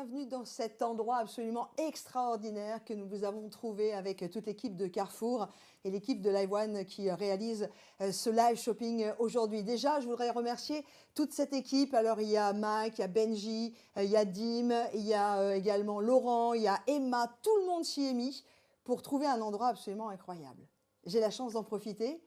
bienvenue dans cet endroit absolument extraordinaire que nous vous avons trouvé avec toute l'équipe de Carrefour et l'équipe de Live One qui réalise ce live shopping aujourd'hui. Déjà, je voudrais remercier toute cette équipe. Alors, il y a Mike, il y a Benji, il y a Dim, il y a également Laurent, il y a Emma. Tout le monde s'y est mis pour trouver un endroit absolument incroyable. J'ai la chance d'en profiter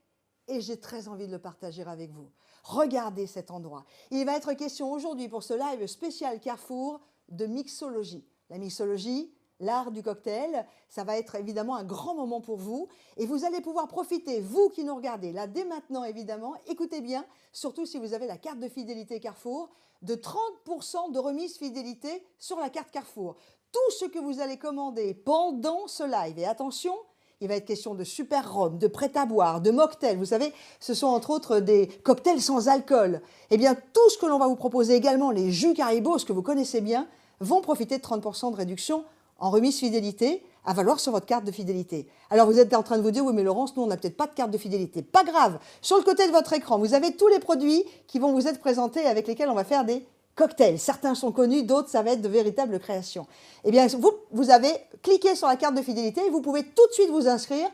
et j'ai très envie de le partager avec vous. Regardez cet endroit. Il va être question aujourd'hui pour ce live spécial Carrefour de mixologie. La mixologie, l'art du cocktail, ça va être évidemment un grand moment pour vous et vous allez pouvoir profiter, vous qui nous regardez, là dès maintenant évidemment, écoutez bien, surtout si vous avez la carte de fidélité Carrefour, de 30% de remise fidélité sur la carte Carrefour. Tout ce que vous allez commander pendant ce live, et attention, il va être question de super rhum, de prêt-à-boire, de mocktails. Vous savez, ce sont entre autres des cocktails sans alcool. Eh bien, tout ce que l'on va vous proposer également, les jus Caribou, ce que vous connaissez bien, vont profiter de 30% de réduction en remise fidélité à valoir sur votre carte de fidélité. Alors, vous êtes en train de vous dire, oui, mais Laurence, nous, on n'a peut-être pas de carte de fidélité. Pas grave. Sur le côté de votre écran, vous avez tous les produits qui vont vous être présentés avec lesquels on va faire des cocktails. Certains sont connus, d'autres, ça va être de véritables créations. Eh bien, vous avez cliqué sur la carte de fidélité et vous pouvez tout de suite vous inscrire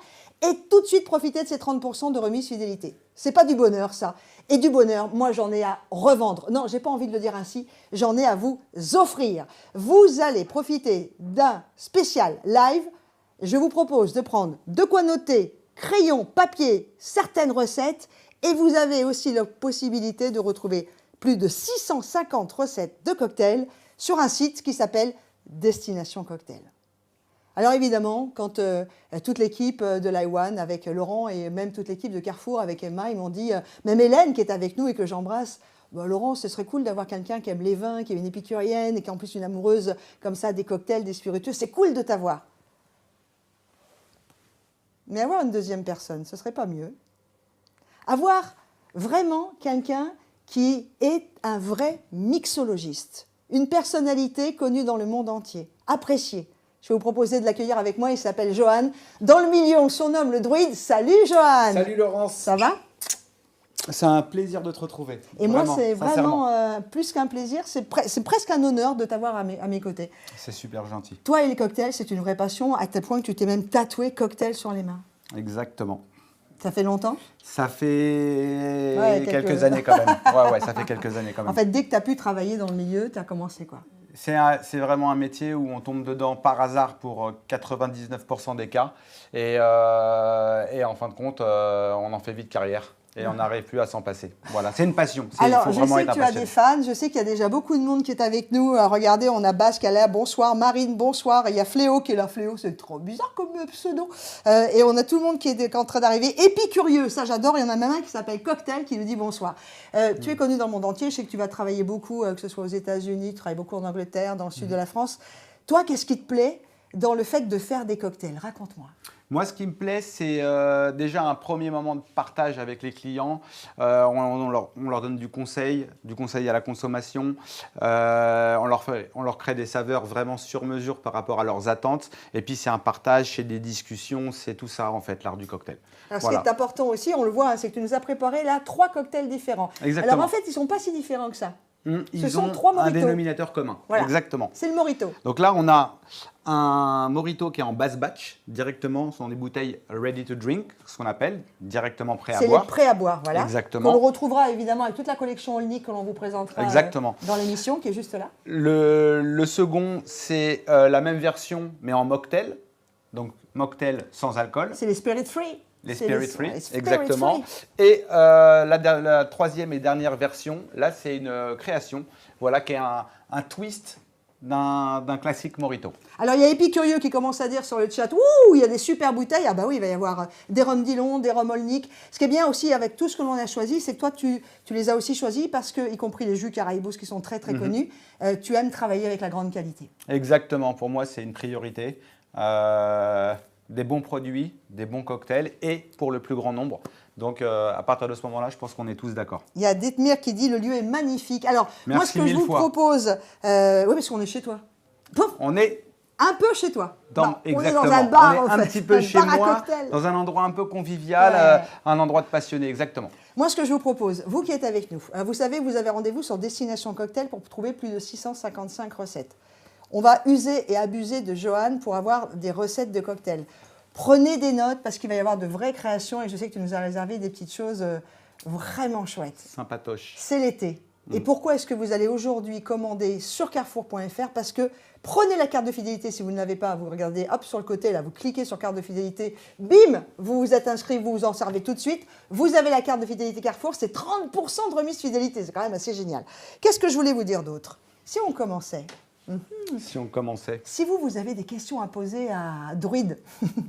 et tout de suite profiter de ces 30% de remise fidélité. C'est pas du bonheur, ça. Et du bonheur, moi, j'en ai à revendre. Non, j'ai pas envie de le dire ainsi. J'en ai à vous offrir. Vous allez profiter d'un spécial live. Je vous propose de prendre de quoi noter, crayon, papier, certaines recettes. Et vous avez aussi la possibilité de retrouver plus de 650 recettes de cocktails sur un site qui s'appelle Destination Cocktail. Alors évidemment, quand toute l'équipe de Live One avec Laurent et même toute l'équipe de Carrefour avec Emma, ils m'ont dit, même Hélène qui est avec nous et que j'embrasse, bah, Laurent, ce serait cool d'avoir quelqu'un qui aime les vins, qui est une épicurienne et qui est en plus une amoureuse comme ça des cocktails, des spiritueux, c'est cool de t'avoir. Mais avoir une deuxième personne, ce serait pas mieux. Avoir vraiment quelqu'un qui est un vrai mixologiste, une personnalité connue dans le monde entier, appréciée. Je vais vous proposer de l'accueillir avec moi, il s'appelle Johan. Dans le milieu, on le surnomme le druide. Salut Johan. Salut Laurence. Ça va? C'est un plaisir de te retrouver. Et vraiment, moi, c'est vraiment plus qu'un plaisir, c'est presque un honneur de t'avoir à mes côtés. C'est super gentil. Toi et les cocktails, c'est une vraie passion, à tel point que tu t'es même tatoué cocktail sur les mains. Exactement. Ça fait longtemps? Ça fait quelques années quand même. Ouais, ça fait quelques années quand même. En fait, dès que tu as pu travailler dans le milieu, tu as commencé quoi? C'est vraiment un métier où on tombe dedans par hasard pour 99% des cas. Et en fin de compte, on en fait vite carrière. Et on n'arrive plus à s'en passer. Voilà, c'est une passion. Alors, je sais que tu as des fans. Je sais qu'il y a déjà beaucoup de monde qui est avec nous. Regardez, on a Bas qui est là. Bonsoir. Marine, bonsoir. Et il y a Fléau qui est là. Fléau, c'est trop bizarre comme pseudo. Et on a tout le monde qui est en train d'arriver. Épicurieux, ça j'adore. Il y en a même un qui s'appelle Cocktail qui nous dit bonsoir. Tu es connu dans le monde entier. Je sais que tu vas travailler beaucoup, que ce soit aux États-Unis, tu travailles beaucoup en Angleterre, dans le sud de la France. Toi, qu'est-ce qui te plaît dans le fait de faire des cocktails? Raconte-moi. Moi, ce qui me plaît, c'est déjà un premier moment de partage avec les clients. On leur donne du conseil à la consommation. On leur crée des saveurs vraiment sur mesure par rapport à leurs attentes. Et puis, c'est un partage, c'est des discussions, c'est tout ça, en fait, l'art du cocktail. Alors, ce qui est important aussi, on le voit, hein, c'est que tu nous as préparé là 3 cocktails différents. Exactement. Alors, en fait, ils ne sont pas si différents que ça. Ils ont 3 mojitos. Un dénominateur commun. Voilà. Exactement. C'est le mojito. Donc là, on a un mojito qui est en basse batch, directement. Ce sont des bouteilles ready to drink, ce qu'on appelle, directement prêt à boire. C'est les prêts à boire, voilà. Exactement. Qu'on retrouvera évidemment avec toute la collection Olnick que l'on vous présentera dans l'émission, qui est juste là. Le second, c'est la même version, mais en mocktail. Donc, mocktail sans alcool. C'est les spirit free. Les Spirit Free, exactement. Et la troisième et dernière version, là, c'est une création, voilà, qui est un twist d'un classique mojito. Alors, il y a Épicurieux qui commence à dire sur le chat, ouh, il y a des super bouteilles. Ah bah oui, il va y avoir des rhum Dillon, des rhum Olnick. Ce qui est bien aussi avec tout ce que l'on a choisi, c'est que toi, tu les as aussi choisis parce que, y compris les jus Caraïbos qui sont très, très connus, tu aimes travailler avec la grande qualité. Exactement. Pour moi, c'est une priorité. Des bons produits, des bons cocktails et pour le plus grand nombre. Donc, à partir de ce moment-là, je pense qu'on est tous d'accord. Il y a Detmir qui dit « le lieu est magnifique ». Alors, moi, ce que je vous propose… oui, parce qu'on est chez toi. Pouf, on est… Un peu chez toi. Exactement. On est dans un bar, on est un petit peu chez moi, dans un endroit un peu convivial, un endroit de passionné, exactement. Moi, ce que je vous propose, vous qui êtes avec nous, vous savez, vous avez rendez-vous sur Destination Cocktail pour trouver plus de 655 recettes. On va user et abuser de Johan pour avoir des recettes de cocktails. Prenez des notes parce qu'il va y avoir de vraies créations et je sais que tu nous as réservé des petites choses vraiment chouettes. Sympatoche. C'est l'été. Et pourquoi est-ce que vous allez aujourd'hui commander sur carrefour.fr? Parce que prenez la carte de fidélité si vous ne l'avez pas, vous regardez hop sur le côté, là, vous cliquez sur carte de fidélité, bim, vous vous êtes inscrit, vous vous en servez tout de suite. Vous avez la carte de fidélité Carrefour, c'est 30% de remise fidélité, c'est quand même assez génial. Qu'est-ce que je voulais vous dire d'autre? Si on commençait, Si on commençait. si vous avez des questions à poser à Druide,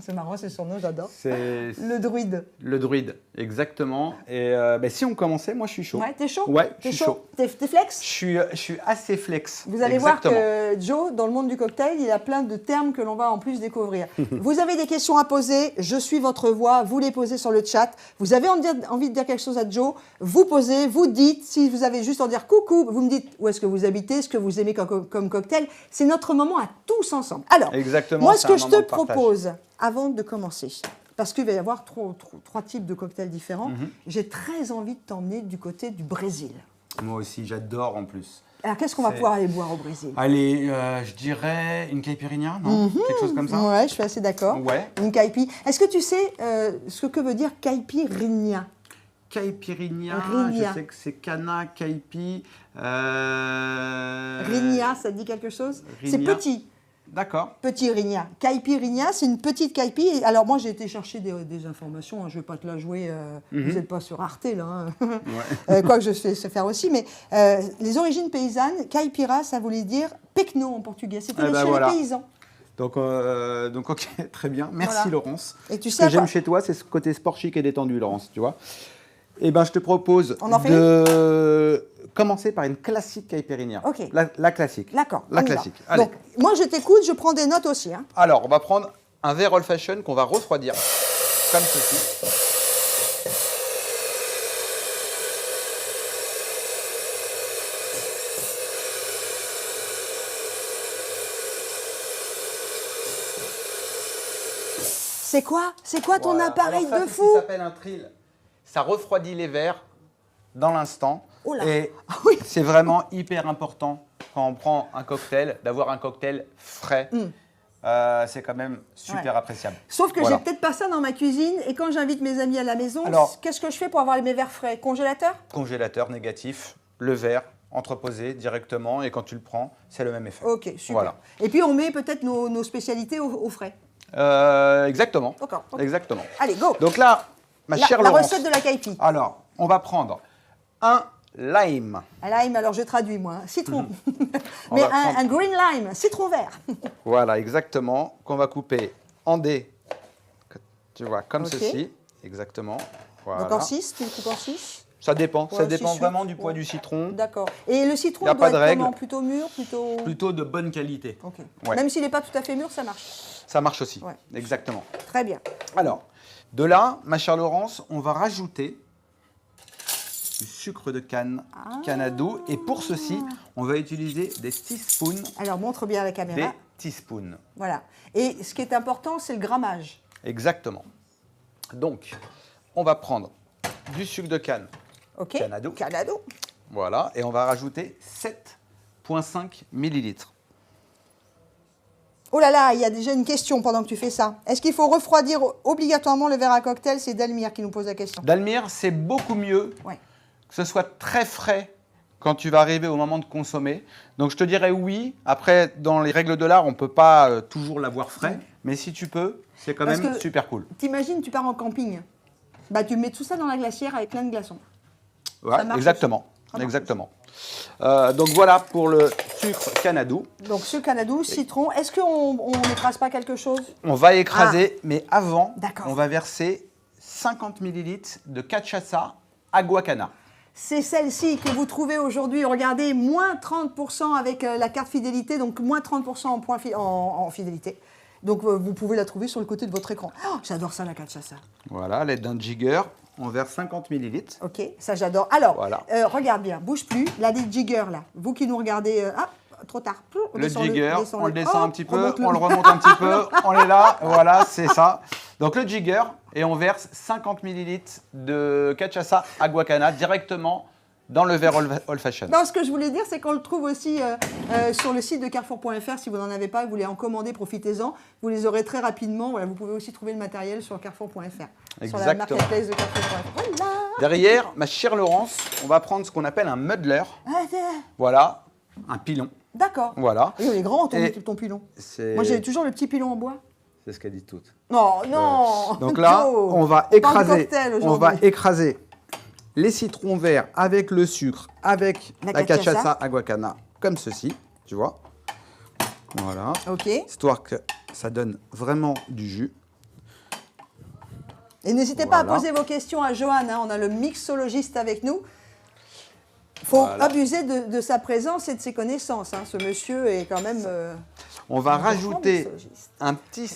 c'est marrant, c'est son nom, j'adore. C'est Le Druide. le druide, exactement. Et si on commençait, moi je suis chaud. Ouais, t'es chaud? Ouais, T'es je suis chaud. T'es flex? Je suis assez flex. Vous allez voir que Joe, dans le monde du cocktail, il a plein de termes que l'on va en plus découvrir. Vous avez des questions à poser, je suis votre voix, vous les posez sur le chat. Vous avez envie de dire quelque chose à Joe, vous posez, vous dites. Si vous avez juste envie de dire coucou, vous me dites où est-ce que vous habitez, ce que vous aimez comme cocktail. C'est notre moment à tous ensemble. Alors, exactement, moi, ce que je te moment de partage. propose, avant de commencer, parce qu'il va y avoir trois types de cocktails différents, j'ai très envie de t'emmener du côté du Brésil. Moi aussi, j'adore en plus. Alors, qu'est-ce qu'on va pouvoir aller boire au Brésil? Allez, je dirais une caipirinha, non? Quelque chose comme ça? Ouais, je suis assez d'accord. Ouais. Une caipi. Est-ce que tu sais ce que veut dire caipirinha? Caipirinha, Rinha. je sais que c'est cana, caipi. Rinha, ça te dit quelque chose? C'est Rinha. petit. D'accord. Petit Rinha. Caipirinha, c'est une petite caipi. Et alors, moi, j'ai été chercher des informations. Hein, je ne vais pas te la jouer. Vous n'êtes pas sur Arte, là. Hein. Ouais. Quoique je sais faire aussi. Mais les origines paysannes, caipira, ça voulait dire pecno en portugais. C'était Eh ben chez voilà. les paysans. Donc, ok, très bien. Merci Voilà. Laurence. Et tu Ce sais que à quoi- j'aime chez toi, c'est ce côté sport chic et détendu, Laurence, tu vois. Eh ben, je te propose On en fait de commencer par une classique caipirinha. Ok. La classique. D'accord. La on y va. classique. Allez. Donc, moi, je t'écoute, je prends des notes aussi. Hein. Alors, on va prendre un verre old fashion qu'on va refroidir, comme ceci. C'est quoi ton Voilà. appareil Alors ça, de c'est ce fou? qui s'appelle un trill. Ça refroidit les verres dans l'instant. Oh là. Et Ah oui. c'est vraiment hyper important quand on prend un cocktail, d'avoir un cocktail frais. C'est quand même super Ouais. appréciable. Sauf que Voilà. j'ai peut-être pas ça dans ma cuisine et quand j'invite mes amis à la maison, Alors- qu'est-ce que je fais pour avoir mes verres frais? Congélateur? Congélateur négatif, le verre entreposé directement et quand tu le prends, c'est le même effet. Ok, super. Voilà. Et puis on met peut-être nos spécialités au frais. Exactement. D'accord. Ok. Exactement. Allez, go. Donc là, ma chère La Laurence, recette de la caipi. alors, on va prendre un lime. Un lime, alors je traduis moi. Citron. On Mais va prendre- un green lime, citron vert. Voilà, exactement, qu'on va couper en dés. Tu vois, comme Ok. ceci. Exactement. Voilà. Donc en 6, tu le coupes en 6? Ça dépend. Ouais, Ça dépend six, vraiment huit. du poids Ouais. du citron. D'accord. Et le citron Y a doit pas de être règle. comment? Plutôt mûr, plutôt... Plutôt de bonne qualité. Ok. Ouais. Même s'il n'est pas tout à fait mûr, ça marche. Ça marche aussi. Ouais. Exactement. Très bien. Alors, de là, ma chère Laurence, on va rajouter du sucre de canne, canado. Et pour ceci, on va utiliser des teaspoons. Alors montre bien à la Des caméra. teaspoons. Voilà. Et ce qui est important, c'est le grammage. Exactement. Donc, on va prendre du sucre de canne. Ok. Canado. Canado. Voilà, et on va rajouter 7,5 millilitres. Oh là là, il y a déjà une question pendant que tu fais ça. Est-ce qu'il faut refroidir obligatoirement le verre à cocktail? C'est Dalmir qui nous pose la question. Dalmir, c'est beaucoup mieux Ouais. que ce soit très frais quand tu vas arriver au moment de consommer. Donc je te dirais oui. Après, dans les règles de l'art, on ne peut pas toujours l'avoir frais. Mais si tu peux, c'est quand Parce même que- super cool. T'imagines, tu pars en camping. Bah, tu mets tout ça dans la glacière avec plein de glaçons. Ouais, marche exactement. Ça marche Exactement. Donc voilà pour le sucre canado. Donc ce canadou, citron. Est-ce qu'on n'écrase pas quelque chose? On va écraser, mais avant, D'accord. on va verser 50 millilitres de cachaça aguacana. C'est celle-ci que vous trouvez aujourd'hui. Regardez, moins 30% avec la carte fidélité, donc moins 30% en fidélité. Donc vous pouvez la trouver sur le côté de votre écran. Oh, j'adore ça, la cachaça. Voilà, à l'aide d'un jigger, on verse 50 millilitres. Ok, ça j'adore. Alors, Voilà. regarde bien, bouge plus. Là, des jiggers, là. Vous qui nous regardez, trop tard. Le Descends-le, jigger, descends-le. on le descend un Hop, petit peu, remonte-le. on le remonte un petit peu, on est là, voilà, c'est ça. Donc le jigger, et on verse 50 millilitres de cachaça aguacana directement dans le verre old fashion. Non, ce que je voulais dire, c'est qu'on le trouve aussi sur le site de carrefour.fr. Si vous n'en avez pas, vous voulez en commander, profitez-en. Vous les aurez très rapidement. Voilà, vous pouvez aussi trouver le matériel sur carrefour.fr. Sur la marketplace de carrefour.fr. Voilà. Derrière, ma chère Laurence, on va prendre ce qu'on appelle un muddler. Voilà, un pilon. D'accord. Voilà. Oui, il est grand ton pilon. Moi, j'ai toujours le petit pilon en bois. C'est ce qu'elle dit toutes. Non, non. Donc là, on va on va écraser les citrons verts avec le sucre, avec la cachaça aguacana, comme ceci, tu vois. Voilà. Ok. Histoire que ça donne vraiment du jus. Et n'hésitez pas à poser vos questions à Johan, hein. On a le mixologiste avec nous. Il faut abuser de sa présence et de ses connaissances. Hein. Ce monsieur est quand même... on va rajouter un petit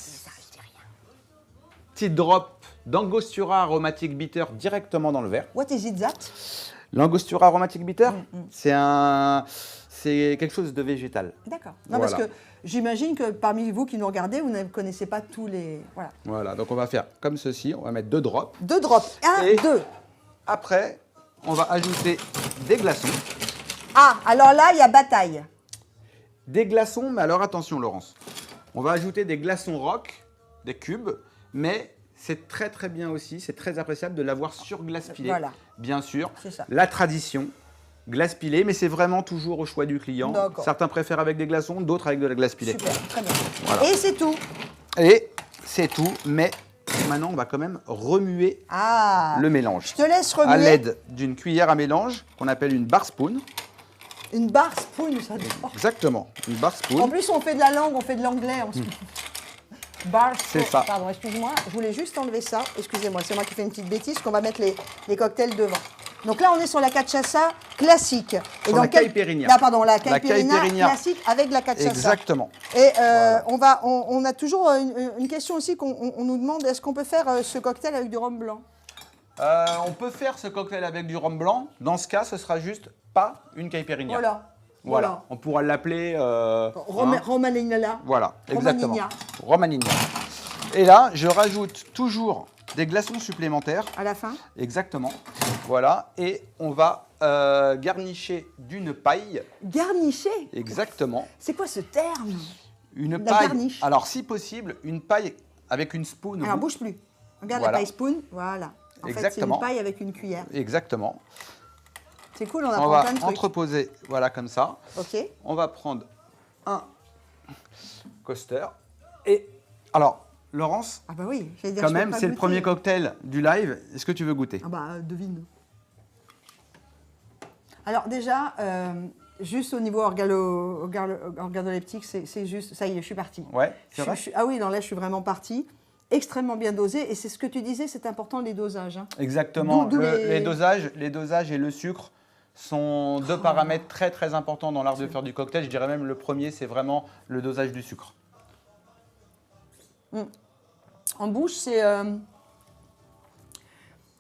drop d'Angostura Aromatic Bitter directement dans le verre. What is it that? L'Angostura Aromatic Bitter, c'est quelque chose de végétal. D'accord. Non, parce que j'imagine que parmi vous qui nous regardez, vous ne connaissez pas tous les... Voilà. Voilà, donc on va faire comme ceci, on va mettre 2 drops. 2 drops, 1, 2. Après, on va ajouter des glaçons. Ah, alors là, il y a bataille. Des glaçons, mais alors attention Laurence, on va ajouter des glaçons rock, des cubes, mais c'est très très bien aussi, c'est très appréciable de l'avoir sur glace pilée. Voilà. Bien sûr, la tradition, glace pilée, mais c'est vraiment toujours au choix du client. Certains préfèrent avec des glaçons, d'autres avec de la glace pilée. Super, très bien. Voilà. Et c'est tout. Et c'est tout, mais maintenant on va quand même remuer le mélange. Je te laisse remuer. À l'aide d'une cuillère à mélange qu'on appelle une bar spoon. Une bar spoon, j'adore. Exactement, une bar spoon. En plus, on fait de la langue, on fait de l'anglais. Bar spoon. C'est ça. Pardon, excuse-moi, je voulais juste enlever ça. Excusez-moi, c'est moi qui fais une petite bêtise, qu'on va mettre les cocktails devant. Donc là, on est sur la cachaça classique. Et la caipirinha. Là, pardon, la caipirinha classique avec la cachaça. Exactement. Et on a toujours une question aussi qu'on nous demande, est-ce qu'on peut faire ce cocktail avec du rhum blanc? On peut faire ce cocktail avec du rhum blanc. Dans ce cas, ce sera juste pas une caipirinha. Voilà. On pourra l'appeler... Romanina. Voilà, exactement. Romanina. Et là, je rajoute toujours des glaçons supplémentaires. À la fin? Exactement. Voilà. Et on va garnicher d'une paille. Garnicher? Exactement. C'est quoi ce terme? Une paille. Garniche. Alors, si possible, une paille avec une spoon. Alors, bouge plus. Regarde la paille spoon. Voilà. En fait, c'est une paille avec une cuillère. Exactement. C'est cool, on apprend plein de trucs. On va entreposer, voilà, comme ça. Ok. On va prendre un coaster. Et alors, Laurence, ah bah oui, dire, quand même, c'est le premier cocktail du live. Est-ce que tu veux goûter? Ah bah, devine. Alors déjà, juste au niveau organoleptique, c'est juste, ça y est, je suis partie. Ouais, c'est vrai. Ah oui, non, là, je suis vraiment partie. Extrêmement bien dosé. Et c'est ce que tu disais, c'est important, les dosages. Hein. Exactement. Les dosages et le sucre sont deux paramètres très très importants dans l'art de faire du cocktail. Je dirais même le premier, c'est vraiment le dosage du sucre. En bouche, c'est...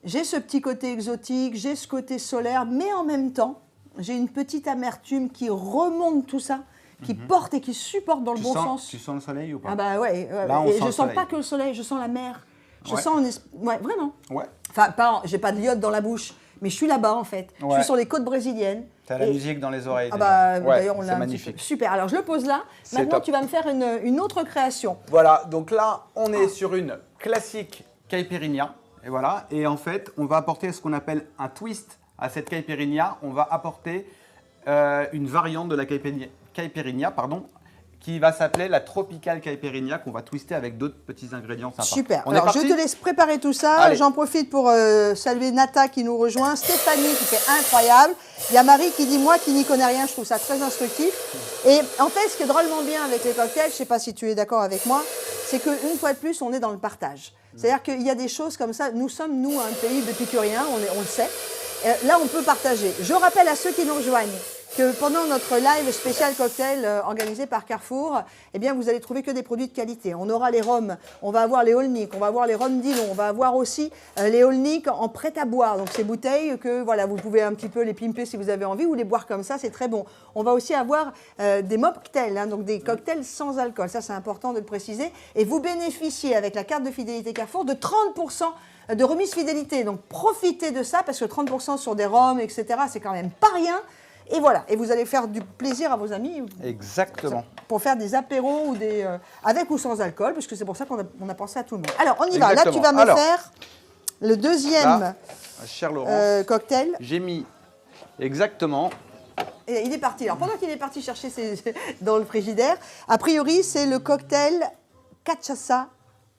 j'ai ce petit côté exotique, j'ai ce côté solaire, mais en même temps, j'ai une petite amertume qui remonte tout ça, qui porte et qui supporte dans le bon sens. Tu sens le soleil ou pas? Ah bah ouais. Là, et je ne sens pas que le soleil, je sens la mer. Je sens... Ouais, vraiment. Ouais. Enfin, j'ai pas de l'iode dans la bouche. Mais je suis là-bas, en fait. Ouais. Je suis sur les côtes brésiliennes. Tu as la musique dans les oreilles. Ah bah, ouais, d'ailleurs, on l'a magnifique. Super. Alors, je le pose là. Maintenant, tu vas me faire une autre création. Voilà. Donc là, on est sur une classique caipirinha. Et voilà. Et en fait, on va apporter ce qu'on appelle un twist à cette caipirinha. On va apporter une variante de la caipirinha, qui va s'appeler la Tropical Caipirinha, qu'on va twister avec d'autres petits ingrédients sympas. Super. Alors, je te laisse préparer tout ça. J'en profite pour saluer Nata qui nous rejoint, Stéphanie qui fait incroyable. Il y a Marie qui dit, moi qui n'y connais rien, je trouve ça très instructif. Et en fait, ce qui est drôlement bien avec les cocktails, je ne sais pas si tu es d'accord avec moi, c'est qu'une fois de plus, on est dans le partage. C'est-à-dire qu'il y a des choses comme ça. Nous sommes, nous, un pays d'épicuriens, on le sait. Là, on peut partager. Je rappelle à ceux qui nous rejoignent que pendant notre live spécial cocktail organisé par Carrefour, eh bien, vous allez trouver que des produits de qualité. On aura les rhums, on va avoir les Olnick, on va avoir les rhums Dillon, on va avoir aussi les Olnick en prêt à boire. Donc, ces bouteilles que voilà, vous pouvez un petit peu les pimper si vous avez envie ou les boire comme ça, c'est très bon. On va aussi avoir des mocktails, hein, donc des cocktails sans alcool. Ça, c'est important de le préciser. Et vous bénéficiez avec la carte de fidélité Carrefour de 30% de remise fidélité. Donc, profitez de ça parce que 30% sur des rhums, etc., c'est quand même pas rien. Et voilà, et vous allez faire du plaisir à vos amis. Exactement. Pour faire des apéros ou des avec ou sans alcool, puisque c'est pour ça qu'on a pensé à tout le monde. Alors, on y va. Exactement. Là, tu vas me faire le deuxième Là, cher Laurence, cocktail. j'ai mis exactement. Et il est parti. Alors, pendant qu'il est parti chercher dans le frigidaire, a priori, c'est le cocktail Cachaça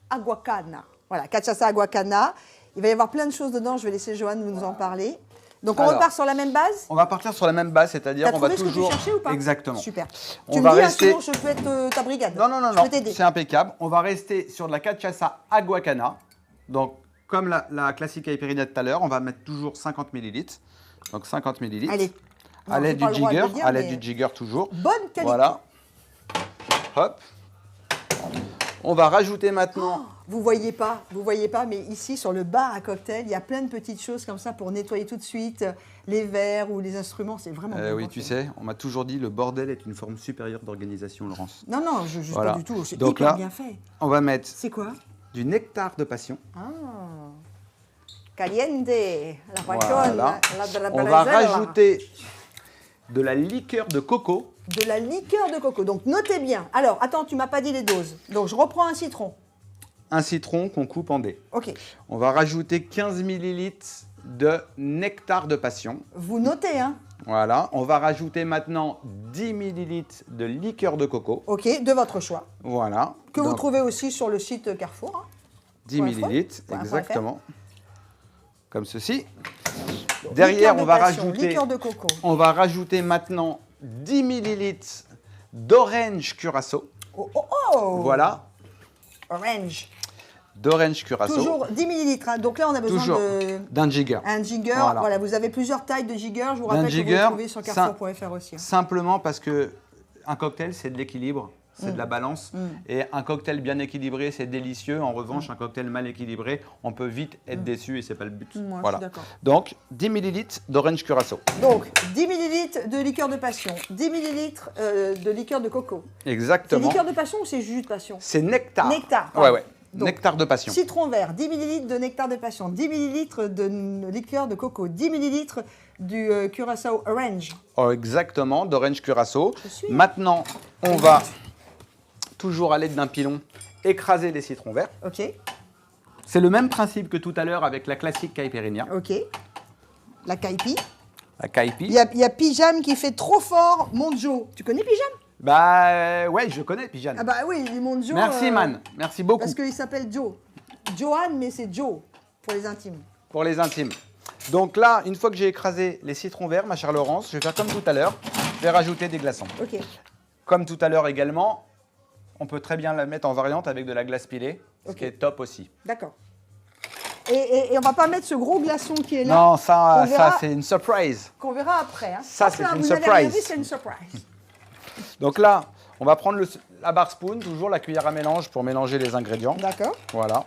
Aguacana. Voilà, Cachaça Aguacana. Il va y avoir plein de choses dedans. Je vais laisser Johan nous en parler. Donc, on repart sur la même base. On va partir sur la même base, c'est-à-dire on va toujours. Ce que tu cherchais ou pas? Exactement. Super. On tu va me dis, rester. Sinon, je peux être ta brigade. Non, c'est impeccable. On va rester sur de la cachaça aguacana. Donc, comme la classique caipirinha de tout à l'heure, on va mettre toujours 50 ml. Donc, 50 ml. Allez. À l'aide du jigger, du jigger toujours. Bonne qualité. Voilà. Hop. On va rajouter maintenant. Vous voyez pas, mais ici sur le bar à cocktail, il y a plein de petites choses comme ça pour nettoyer tout de suite les verres ou les instruments. C'est vraiment bien oui, pensé. tu sais, on m'a toujours dit le bordel est une forme supérieure d'organisation, Laurence. Non, je ne voilà. pas du tout. C'est donc hyper là, bien fait. On va mettre. C'est quoi? Du nectar de passion. Ah. Caliente, la passion, voilà. la on va rajouter de la liqueur de coco. De la liqueur de coco. Donc notez bien. Alors, attends, tu m'as pas dit les doses. Donc je reprends un citron. Un citron qu'on coupe en dés. Ok. On va rajouter 15 ml de nectar de passion. Vous notez, hein? Voilà. On va rajouter maintenant 10 ml de liqueur de coco. Ok, de votre choix. Voilà. Que vous trouvez aussi sur le site Carrefour. Hein. 10 ml, exactement. Comme ceci. Donc, derrière, on va rajouter maintenant 10 ml d'orange curaçao. Oh. Voilà. Orange. D'orange curaçao. Toujours 10 ml. Hein. Donc là, on a besoin d'un jigger. Un jigger. Voilà, vous avez plusieurs tailles de jigger. Je vous rappelle que vous le trouvez sur carrefour.fr aussi. Hein. Simplement parce que un cocktail, c'est de l'équilibre. C'est de la balance. Et un cocktail bien équilibré, c'est délicieux. En revanche, un cocktail mal équilibré, on peut vite être déçu et ce n'est pas le but. Voilà. Donc, 10 ml d'orange curaçao. Donc, 10 ml de liqueur de passion, 10 ml de liqueur de coco. Exactement. C'est liqueur de passion ou c'est jus de passion? C'est nectar. Nectar. Ouais. Donc, nectar de passion. Citron vert, 10 ml de nectar de passion, 10 ml de liqueur de coco, 10 ml du curaçao orange. Oh, exactement, d'orange curaçao. Maintenant, on va, toujours à l'aide d'un pilon, écraser les citrons verts. Ok. C'est le même principe que tout à l'heure avec la classique caipirinha. Ok. La caipi. La caipi. Il y a Pijam qui fait trop fort, mon Joe. Tu connais Pijam? Bah ouais, je connais Pijam. Ah bah oui, mon Joe. Merci man, merci beaucoup. Parce qu'il s'appelle Joe. Johan, mais c'est Joe pour les intimes. Pour les intimes. Donc là, une fois que j'ai écrasé les citrons verts, ma chère Laurence, je vais faire comme tout à l'heure. Je vais rajouter des glaçons. Ok. Comme tout à l'heure également, on peut très bien la mettre en variante avec de la glace pilée, ce qui est top aussi. D'accord. Et on va pas mettre ce gros glaçon qui est là. Non, ça c'est une surprise. Qu'on verra après. Hein. Ça, c'est une surprise. C'est une surprise. Donc là, on va prendre la bar spoon, toujours la cuillère à mélange pour mélanger les ingrédients. D'accord. Voilà.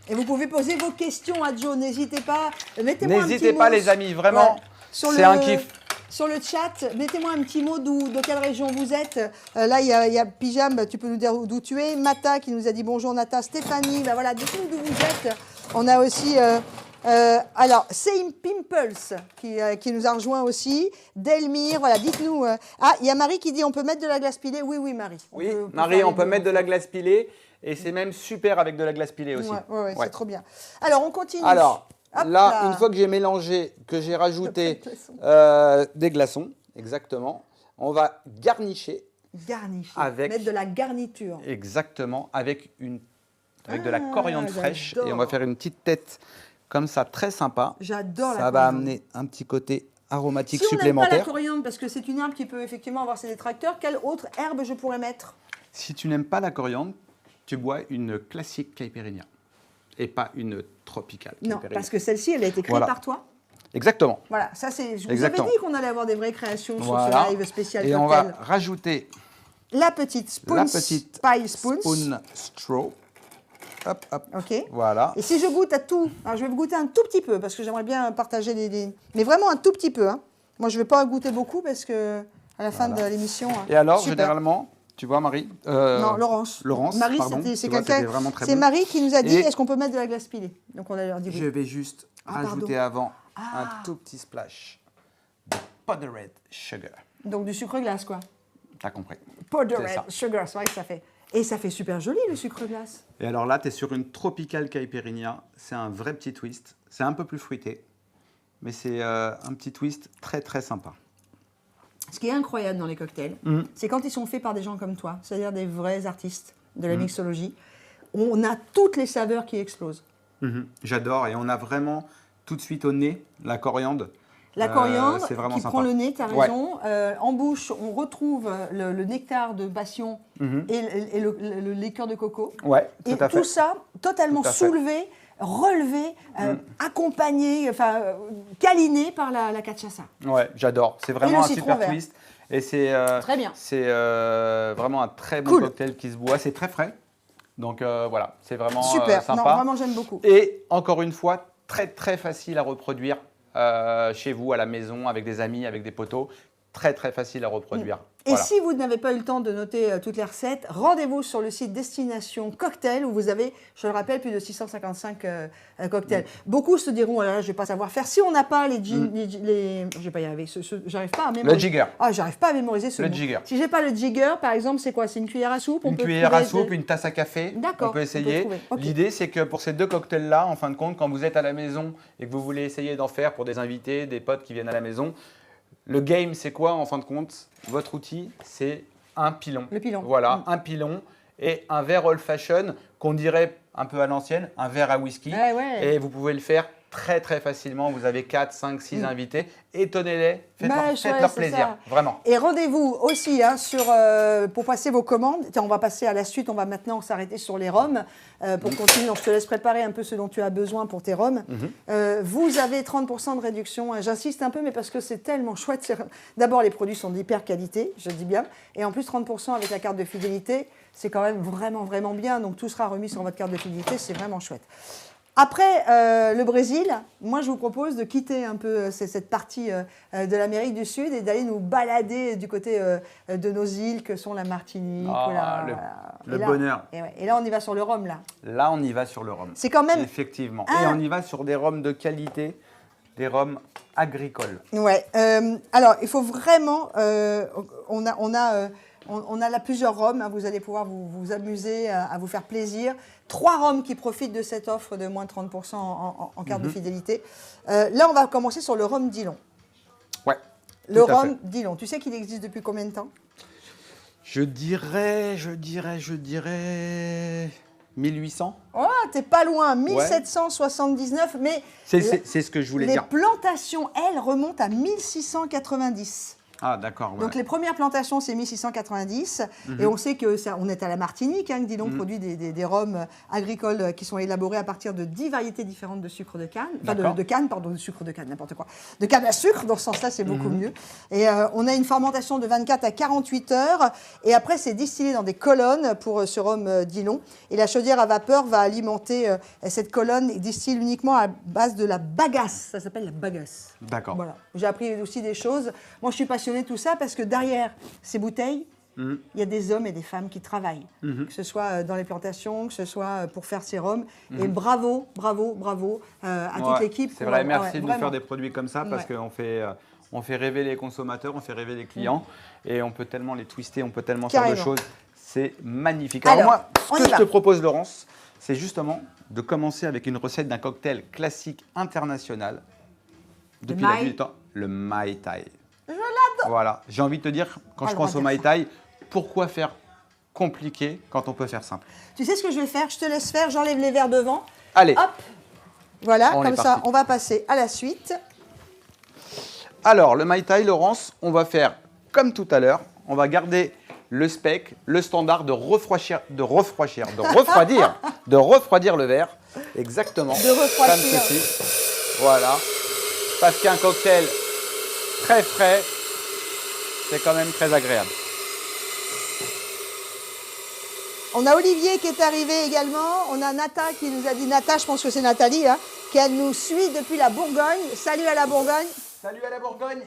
Et vous pouvez poser vos questions à Joe, n'hésitez pas. Mettez-moi un petit mot. N'hésitez pas les amis, vraiment, c'est un kiff. Sur le chat, mettez-moi un petit mot de quelle région vous êtes. Là, il y a Pijam, tu peux nous dire d'où tu es. Mata qui nous a dit bonjour Nata. Stéphanie, ben voilà, dites-nous d'où vous êtes. On a aussi, alors, Same Pimples qui nous a rejoint aussi. Delmire, voilà, dites-nous. Ah, il y a Marie qui dit on peut mettre de la glace pilée. Oui, Marie. Oui, Marie, on peut mettre de la glace pilée. Et c'est même super avec de la glace pilée aussi. Ouais. C'est trop bien. Alors, on continue. Alors, là, une fois que j'ai mélangé, que j'ai rajouté des glaçons, exactement, on va garnicher. Mettre de la garniture. Exactement, avec de la coriandre fraîche. Et on va faire une petite tête comme ça, très sympa. J'adore la coriandre. Ça va amener un petit côté aromatique supplémentaire. Si on n'aime pas la coriandre, parce que c'est une herbe qui peut effectivement avoir ses détracteurs, quelle autre herbe je pourrais mettre? Si tu n'aimes pas la coriandre, tu bois une classique caipirinha et pas une tropicale. Non, parce que celle-ci, elle a été créée par toi. Exactement. Voilà, ça c'est. Je vous avais Exactement. dit qu'on allait avoir des vraies créations Voilà. sur ce live spécial Et cocktail. on va rajouter La petite spoon, pie spoon. spoon straw. Hop, hop. Ok. Voilà. Et si je goûte à tout, alors je vais goûter un tout petit peu parce que j'aimerais bien partager mais vraiment un tout petit peu. Hein. Moi, je ne vais pas goûter beaucoup parce que à la fin de l'émission. Et alors, super. généralement, tu vois, Marie Non, Laurence. Laurence, Marie, pardon. c'est Tu vois, quelqu'un. c'était vraiment très C'est bon. Marie qui nous a dit Et- est-ce qu'on peut mettre de la glace pilée. Donc on a leur dit oui. Je vais juste rajouter avant un tout petit splash de powdered sugar. Donc du sucre glace, quoi. T'as compris. Powdered ça. sugar, c'est vrai que ça fait. Et ça fait super joli le sucre glace. Et alors là, tu es sur une Tropical Caipirinha. C'est un vrai petit twist. C'est un peu plus fruité, mais c'est un petit twist très très sympa. Ce qui est incroyable dans les cocktails, c'est quand ils sont faits par des gens comme toi, c'est-à-dire des vrais artistes de la mixologie. On a toutes les saveurs qui explosent. J'adore. Et on a vraiment tout de suite au nez la coriandre. La coriandre c'est vraiment qui sympa. prend le nez, tu as Ouais. raison. En bouche, on retrouve le nectar de passion et le liqueur de coco. Ouais, Et tout à fait. tout ça totalement Tout à fait. soulevé, relevé, accompagné, câliné par la cachaça. Ouais, j'adore. C'est vraiment le un citron super vert. twist. Et c'est Très bien. C'est vraiment un très bon Cool. cocktail qui se boit. C'est très frais. Donc voilà, c'est vraiment Super, sympa. non, vraiment j'aime beaucoup. Et encore une fois, très très facile à reproduire chez vous, à la maison, avec des amis, avec des potos. Très très facile à reproduire. Et Voilà. si vous n'avez pas eu le temps de noter toutes les recettes, rendez-vous sur le site Destination Cocktail où vous avez, je le rappelle, plus de 655 cocktails. Beaucoup se diront, oh là là, je ne vais pas savoir faire. Si on n'a pas les je vais pas y arriver, j'arrive pas à mémoriser. Le jigger. Ah, j'arrive pas à mémoriser ce Le mot. jigger. Si j'ai pas le jigger, par exemple, c'est quoi? C'est une cuillère à soupe? Une cuillère à soupe, une tasse à café, D'accord, on peut on peut essayer. trouver. Ok. L'idée, c'est que pour ces deux cocktails-là, en fin de compte, quand vous êtes à la maison et que vous voulez essayer d'en faire pour des invités, des potes qui viennent à la maison, le game, c'est quoi en fin de compte? Votre outil, c'est un pilon. Le pilon. Voilà, un pilon et un verre old fashion qu'on dirait un peu à l'ancienne, un verre à whisky. Ouais, ouais. Et vous pouvez le faire très très facilement. Vous avez 4, 5, 6 invités. Étonnez-les, faites-leur c'est plaisir, ça. vraiment. Et rendez-vous aussi pour passer vos commandes. Tiens, on va passer à la suite. On va maintenant s'arrêter sur les rhums pour continuer. Donc, je te laisse préparer un peu ce dont tu as besoin pour tes rhums. Vous avez 30% de réduction. J'insiste un peu, mais parce que c'est tellement chouette. D'abord, les produits sont d'hyper qualité, je dis bien. Et en plus, 30% avec la carte de fidélité, c'est quand même vraiment, vraiment bien. Donc, tout sera remis sur votre carte de fidélité. C'est vraiment chouette. Après le Brésil, moi je vous propose de quitter un peu cette partie de l'Amérique du Sud et d'aller nous balader du côté de nos îles que sont la Martinique. Le bonheur. Et là on y va sur le rhum là. Là, on y va sur le rhum. C'est quand même. Effectivement. Et on y va sur des rhums de qualité, des rhums agricoles. Ouais. Alors il faut vraiment. On a là plusieurs rhums. Hein, vous allez pouvoir vous amuser, à vous faire plaisir. 3 rhums qui profitent de cette offre de moins de 30% en carte de fidélité. Là, on va commencer sur le rhum Dillon. Ouais. Le tout à rhum fait. Dillon. Tu sais qu'il existe depuis combien de temps? Je dirais 1800. Oh, t'es pas loin. 1779. Mais C'est ce que je voulais les dire. plantations, elles, remontent à 1690. Ah, d'accord. Ouais. Donc les premières plantations, c'est 1690. Et on sait que on est à la Martinique, hein, que Dillon produit des rhums agricoles qui sont élaborés à partir de 10 variétés différentes de sucre de canne. Enfin, de canne, pardon, de sucre de canne, n'importe quoi. De canne à sucre, dans ce sens-là, c'est beaucoup mieux. Et on a une fermentation de 24 à 48 heures. Et après, c'est distillé dans des colonnes pour ce rhum Dillon. Et la chaudière à vapeur va alimenter cette colonne et distille uniquement à base de la bagasse. Ça s'appelle la bagasse. D'accord. Voilà. J'ai appris aussi des choses. Moi, je suis passionnée de tout ça parce que derrière ces bouteilles, il y a des hommes et des femmes qui travaillent, que ce soit dans les plantations, que ce soit pour faire ces rhums. Et bravo, bravo, bravo à toute l'équipe. C'est vrai, merci de nous vraiment. faire des produits comme ça parce qu'on fait, on fait rêver les consommateurs, on fait rêver les clients et on peut tellement les twister, on peut tellement faire de Carrément. choses. C'est magnifique. Alors, moi, on ce y que je va. te propose, Laurence, c'est justement de commencer avec une recette d'un cocktail classique international depuis la Mai. nuit du temps, le Mai Tai. Je l'adore. Voilà, j'ai envie de te dire, quand Ah, je le droit pense de au dire Mai ça. Tai, pourquoi faire compliqué quand on peut faire simple? Tu sais ce que je vais faire? Je te laisse faire, j'enlève les verres devant. Allez, Hop. Voilà, On est comme ça, parti. on va passer à la suite. alors le Mai Tai, Laurence, on va faire comme tout à l'heure, on va garder le spec, le standard de refroidir le verre. Exactement. De refroidir. Comme ceci. Voilà. parce qu'un cocktail très frais, c'est quand même très agréable. On a Olivier qui est arrivé également. On a Nata qui nous a dit, Nata, je pense que c'est Nathalie, hein, qu'elle nous suit depuis la Bourgogne. Salut à la Bourgogne. Salut à la Bourgogne.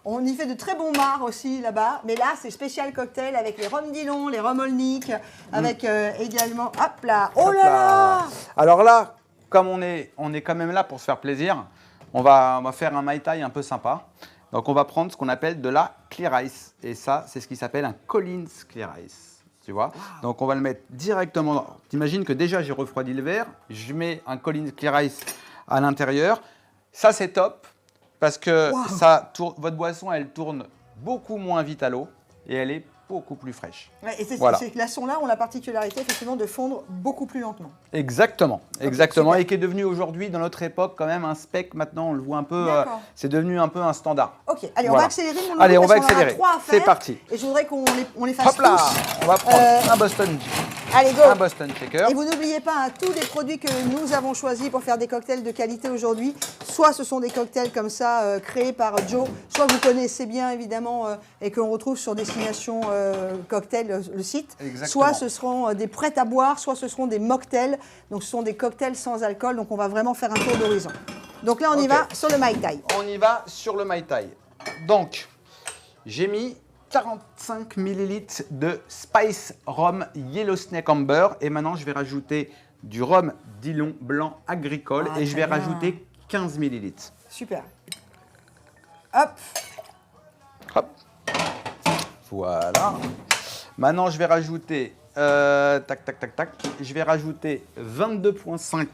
On y fait de très bons mars aussi là-bas. Mais là, c'est spécial cocktail avec les rhum Dillon, les rhum Olnick, avec également... Hop là. Oh là là. Alors là, comme on est quand même là pour se faire plaisir, on va faire un Mai Tai un peu sympa. Donc on va prendre ce qu'on appelle de la Clear Ice. Et ça, c'est ce qui s'appelle un Collins Clear Ice. Tu vois. Donc on va le mettre directement dans... T'imagines que déjà j'ai refroidi le verre, je mets un Collins Clear Ice à l'intérieur. Ça c'est top parce que votre boisson elle tourne beaucoup moins vite à l'eau et elle est beaucoup plus fraîche. Ouais, et voilà. Ces glaçons-là ont la particularité effectivement de fondre beaucoup plus lentement. Exactement, exactement. Okay, et qui est devenu aujourd'hui, dans notre époque, quand même un spec. Maintenant, on le voit un peu. C'est devenu un peu un standard. Ok, allez, voilà. On va accélérer. Mon allez, on va accélérer. C'est parti. Et je voudrais qu'on les fasse Hop là, tous. on va prendre un Boston. Allez, go. Un Boston Shaker. Et vous n'oubliez pas, hein, tous les produits que nous avons choisis pour faire des cocktails de qualité aujourd'hui, soit ce sont des cocktails comme ça, créés par Joe, soit vous connaissez bien évidemment et qu'on retrouve sur Destination Cocktail, le site. Exactement. Soit ce seront des prêts à boire, soit ce seront des mocktails. Donc ce sont des cocktails sans alcool, donc on va vraiment faire un tour d'horizon. Donc là, on y va sur le Mai Tai. On y va sur le Mai Tai. Donc, j'ai mis 45 ml de Spice Rum Yellow Snake Amber. Et maintenant, je vais rajouter du rhum Dillon blanc agricole. Et je vais rajouter 15 ml. Super. Hop. Hop. Voilà. Maintenant, je vais rajouter, je vais rajouter 22,5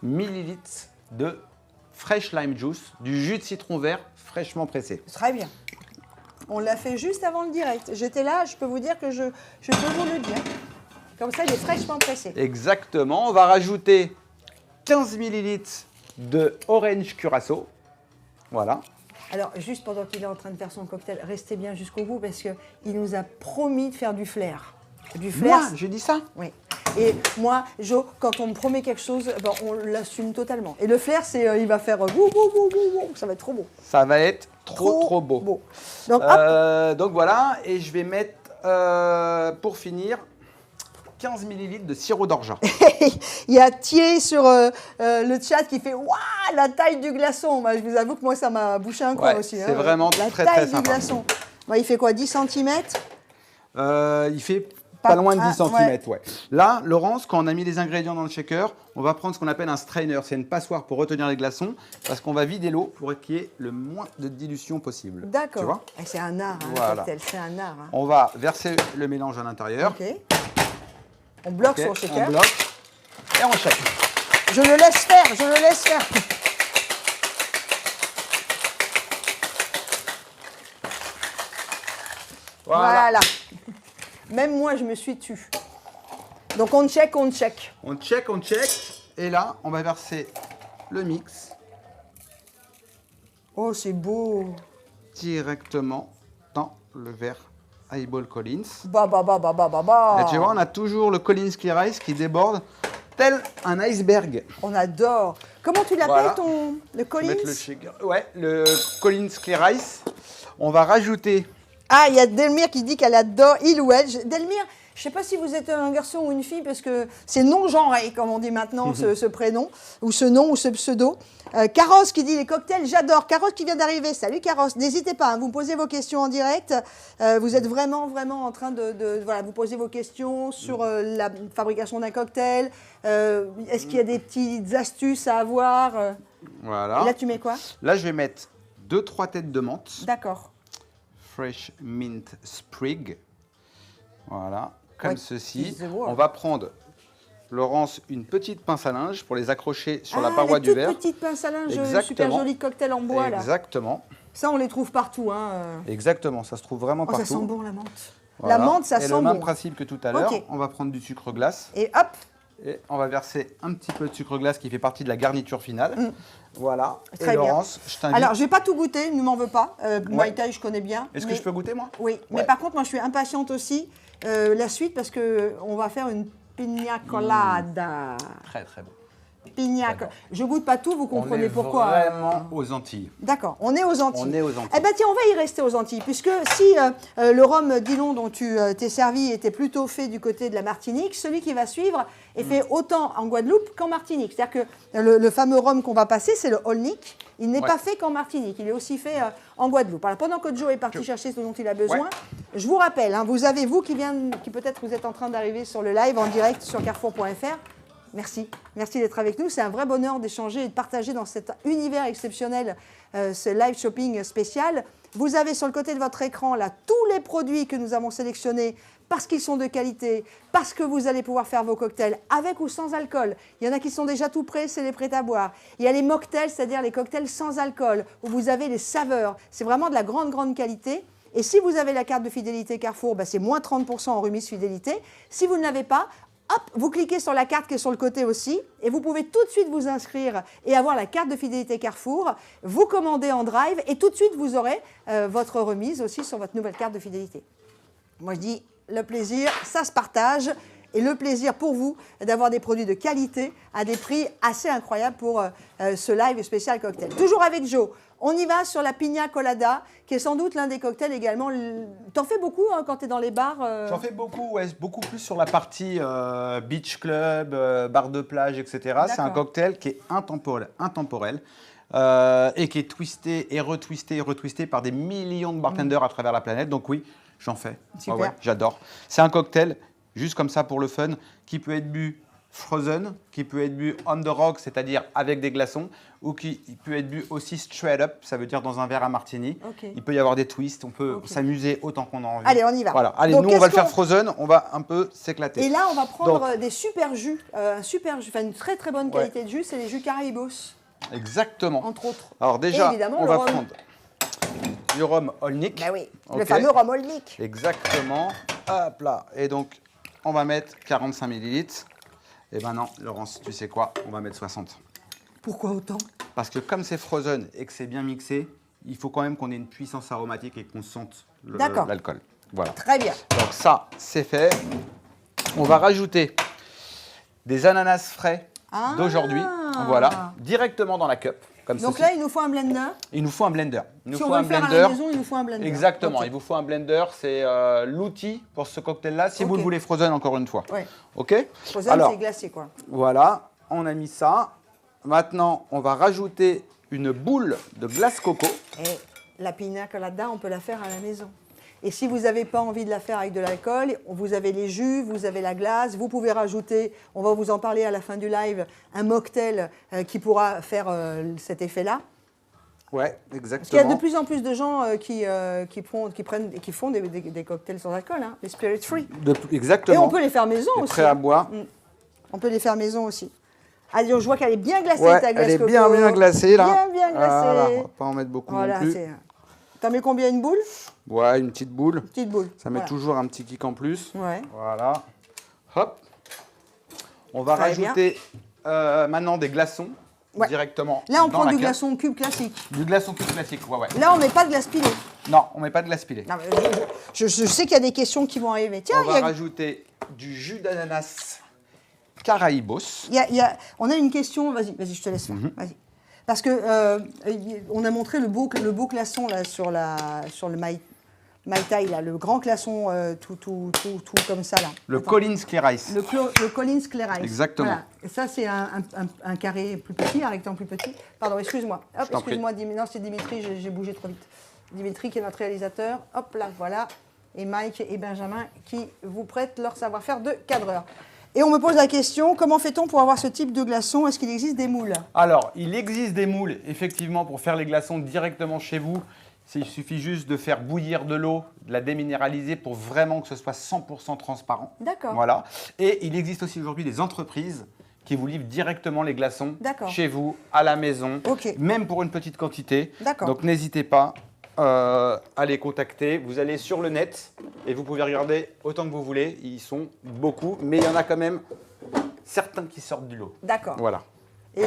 ml de fresh lime juice, du jus de citron vert fraîchement pressé. Très bien. On l'a fait juste avant le direct. J'étais là, je peux vous dire que je peux vous le dire. Comme ça, il est fraîchement pressé. Exactement. On va rajouter 15 ml de orange curaçao. Voilà. Alors, juste pendant qu'il est en train de faire son cocktail, restez bien jusqu'au bout parce qu'il nous a promis de faire du flair. Du flair. Moi, j'ai dit ça? Oui. Et moi, Jo, quand on me promet quelque chose, ben, on l'assume totalement. Et le flair, c'est, il va faire ça va être trop beau. Ça va être trop beau. Donc, donc voilà, et je vais mettre, pour finir, 15 ml de sirop d'orgeat. Il y a Thier sur le chat qui fait « Waouh, la taille du glaçon !» Moi, je vous avoue que moi, ça m'a bouché un coin aussi. C'est vraiment très sympa. La taille du glaçon. Moi, il fait quoi, 10 cm? Il fait pas loin de 10 cm. Ouais. Là, Laurence, quand on a mis les ingrédients dans le shaker, on va prendre ce qu'on appelle un strainer. C'est une passoire pour retenir les glaçons parce qu'on va vider l'eau pour qu'il y ait le moins de dilution possible. D'accord. C'est un art, hein, voilà. le cocktail, c'est un art. Hein. On va verser le mélange à l'intérieur. Ok. On bloque sur le shaker. On bloque et on shake. Je le laisse faire, je le laisse faire. Voilà. Même moi, je me suis tue. Donc on check, on check. On check, on check. Et là, on va verser le mix. Oh, c'est beau. Directement dans le verre Highball Collins. Bah. Et tu vois, on a toujours le Collins Clear Ice qui déborde tel un iceberg. On adore. Comment tu l'appelles le Collins? Le Collins Clear Ice. On va rajouter... Ah, il y a Delmire qui dit qu'elle adore il ou elle. Delmire, je ne sais pas si vous êtes un garçon ou une fille, parce que c'est non-genré, comme on dit maintenant, ce prénom, ou ce nom, ou ce pseudo. Caros qui dit les cocktails, j'adore. Caros qui vient d'arriver. Salut Caros. N'hésitez pas, hein, vous posez vos questions en direct. Vous êtes vraiment en train de vous poser vos questions sur la fabrication d'un cocktail. Est-ce qu'il y a des petites astuces à avoir Voilà. Et là, tu mets quoi? Là, je vais mettre 2-3 têtes de menthe. D'accord. Fresh Mint Sprig. Voilà, comme ceci. On va prendre, Laurence, une petite pince à linge pour les accrocher sur la paroi du verre. Une petite pince à linge, exactement. Super joli cocktail en bois. Exactement. Là. Ça, on les trouve partout. Hein. Exactement, ça se trouve vraiment partout. Ça sent bon la menthe. Voilà. La menthe, ça sent bon. Et le même principe que tout à l'heure, on va prendre du sucre glace. Et hop. Et on va verser un petit peu de sucre glace qui fait partie de la garniture finale. Voilà. Très Laurence, je t'invite. Alors, je ne vais pas tout goûter, ne m'en veux pas. Mai Tai, je connais bien. Est-ce que je peux goûter, moi? Oui, mais par contre, moi, je suis impatiente aussi. La suite, parce qu'on va faire une pina colada. Très, très bon. Pina. Je goûte pas tout, vous comprenez pourquoi. On est vraiment aux Antilles. D'accord, on est aux Antilles. On est aux Antilles. Eh bien tiens, on va y rester aux Antilles, puisque si le rhum Dillon dont tu t'es servi était plutôt fait du côté de la Martinique, celui qui va suivre est fait autant en Guadeloupe qu'en Martinique. C'est-à-dire que le fameux rhum qu'on va passer, c'est le Olnick. Il n'est pas fait qu'en Martinique, il est aussi fait en Guadeloupe. Alors pendant que Joe est parti chercher ce dont il a besoin, je vous rappelle, hein, vous avez, vous qui peut-être vous êtes en train d'arriver sur le live en direct sur carrefour.fr, merci d'être avec nous. C'est un vrai bonheur d'échanger et de partager dans cet univers exceptionnel ce live shopping spécial. Vous avez sur le côté de votre écran là tous les produits que nous avons sélectionnés parce qu'ils sont de qualité, parce que vous allez pouvoir faire vos cocktails avec ou sans alcool. Il y en a qui sont déjà tout prêts, c'est les prêts à boire. Il y a les mocktails, c'est-à-dire les cocktails sans alcool, où vous avez les saveurs. C'est vraiment de la grande qualité. Et si vous avez la carte de fidélité Carrefour, c'est moins 30% en remise fidélité. Si vous ne l'avez pas, hop, vous cliquez sur la carte qui est sur le côté aussi et vous pouvez tout de suite vous inscrire et avoir la carte de fidélité Carrefour, vous commandez en drive et tout de suite vous aurez votre remise aussi sur votre nouvelle carte de fidélité. Moi je dis, le plaisir, ça se partage et le plaisir pour vous d'avoir des produits de qualité à des prix assez incroyables pour ce live spécial cocktail. Toujours avec Joe. On y va sur la Pina Colada, qui est sans doute l'un des cocktails également. T'en fais beaucoup hein, quand tu es dans les bars J'en fais beaucoup, ouais, beaucoup plus sur la partie beach club, bar de plage, etc. C'est un cocktail qui est intemporel et qui est twisté et retwisté par des millions de bartenders à travers la planète. Donc oui, j'en fais. Super. Ouais, j'adore. C'est un cocktail, juste comme ça pour le fun, qui peut être bu frozen, qui peut être bu on the rock, c'est-à-dire avec des glaçons, ou qui peut être bu aussi straight up, ça veut dire dans un verre à martini. Okay. Il peut y avoir des twists, on peut s'amuser autant qu'on a envie. Allez, on y va. Voilà. Allez, donc, nous on va le faire frozen, on va un peu s'éclater. Et là, on va prendre des super jus, une très bonne qualité de jus, c'est les jus Caraïbos. Exactement. Entre autres. Alors déjà, on va rhum. prendre du rhum Olnick. Ben oui, le fameux rhum Olnick. Exactement. Hop là. Et donc, on va mettre 45 ml. Et ben non, Laurence, tu sais quoi? On va mettre 60. Pourquoi autant? Parce que comme c'est frozen et que c'est bien mixé, il faut quand même qu'on ait une puissance aromatique et qu'on sente l'alcool. Voilà. Très bien. Donc ça, c'est fait. On va rajouter des ananas frais d'aujourd'hui. Voilà, directement dans la cup. Comme donc ceci. là, il nous faut un blender. Il nous faut un blender. Si on veut le faire à la maison, il nous faut un blender. Exactement, okay. Il vous faut un blender. C'est l'outil pour ce cocktail-là, si vous le voulez frozen encore une fois. Ouais. OK? Frozen, c'est glacé, quoi. Voilà, on a mis ça. Maintenant, on va rajouter une boule de glace coco. Et la pina colada, on peut la faire à la maison. Et si vous n'avez pas envie de la faire avec de l'alcool, vous avez les jus, vous avez la glace, vous pouvez rajouter, on va vous en parler à la fin du live, un mocktail qui pourra faire cet effet-là. Ouais, exactement. Parce qu'il y a de plus en plus de gens qui font des cocktails sans alcool, hein, des spirit free. Exactement. Et on peut les faire maison aussi. Prêt à boire. On peut les faire maison aussi. Allez, je vois qu'elle est bien glacée, ta glace coco. Elle est bien glacée, là. Bien glacée. Voilà, on va pas en mettre beaucoup non plus. T'en mets combien, une boule? Ouais, une petite boule. Une petite boule. Ça met toujours un petit kick en plus. Ouais. Voilà. Hop. On va rajouter maintenant des glaçons directement. Là, on prend du glaçon cube classique. Du glaçon cube classique, ouais. Là, on met pas de glace pilée. Non, on met pas de glace pilée. Non, je sais qu'il y a des questions qui vont arriver. Tiens, on va rajouter du jus d'ananas Caraïbos. On a une question. Vas-y, je te laisse faire. Vas-y. Parce que on a montré le beau glaçon là sur le Mai Tai, là, le grand glaçon tout comme ça là. Le Collins Clear Ice. Le Collins Clear Ice. Exactement. Voilà. Et ça c'est un carré plus petit, un rectangle plus petit. Pardon, excuse-moi. Hop, excuse-moi, non, c'est Dimitri, j'ai bougé trop vite. Dimitri qui est notre réalisateur. Hop là, voilà. Et Mike et Benjamin qui vous prêtent leur savoir-faire de cadreur. Et on me pose la question, comment fait-on pour avoir ce type de glaçon? Est-ce qu'il existe des moules? Alors, il existe des moules, effectivement, pour faire les glaçons directement chez vous. Il suffit juste de faire bouillir de l'eau, de la déminéraliser pour vraiment que ce soit 100% transparent. D'accord. Voilà. Et il existe aussi aujourd'hui des entreprises qui vous livrent directement les glaçons chez vous, à la maison, même pour une petite quantité. Donc, n'hésitez pas. À les contacter. Vous allez sur le net et vous pouvez regarder autant que vous voulez. Ils sont beaucoup, mais il y en a quand même certains qui sortent du lot. D'accord. Voilà. Et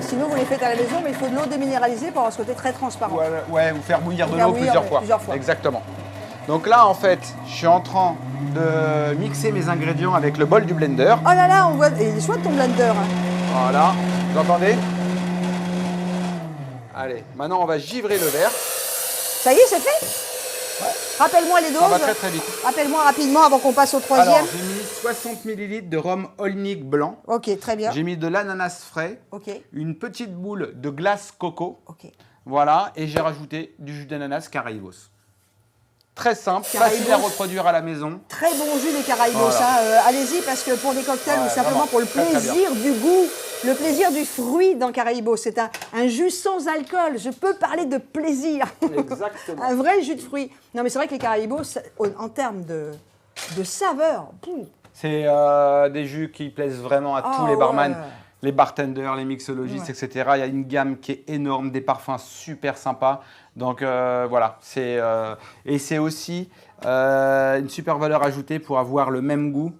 sinon, vous les faites à la maison, mais il faut de l'eau déminéralisée pour avoir ce côté très transparent. Ouais, vous faire bouillir de l'eau plusieurs fois. Exactement. Donc là, en fait, je suis en train de mixer mes ingrédients avec le bol du blender. Oh là là, on voit. Il est chouette ton blender. Voilà, vous entendez? Allez, maintenant on va givrer le verre. Ça y est, c'est fait? Ouais. Rappelle-moi les doses. Ça va très très vite. Rappelle-moi rapidement avant qu'on passe au troisième. Alors, j'ai mis 60 ml de rhum Olnick blanc. Ok, très bien. J'ai mis de l'ananas frais. Ok. Une petite boule de glace coco. Ok. Voilà, et j'ai rajouté du jus d'ananas Caraïbos. Très simple, Caraïbos. facile à reproduire à la maison. Très bon jus des Caraïbos, Voilà. ça. Allez-y, parce que pour des cocktails Ouais, ou simplement vraiment, pour le très, très plaisir du goût, le plaisir du fruit dans Caraïbos, c'est un jus sans alcool. Je peux parler de plaisir. Exactement. Un vrai jus de fruits. Non, mais c'est vrai que les Caraïbos, en termes de saveur, pouf. C'est des jus qui plaisent vraiment à tous Ah les barman, ouais. les bartenders, les mixologistes, Ouais. etc. Il y a une gamme qui est énorme, des parfums super sympas. Donc voilà, et c'est aussi une super valeur ajoutée pour avoir le même goût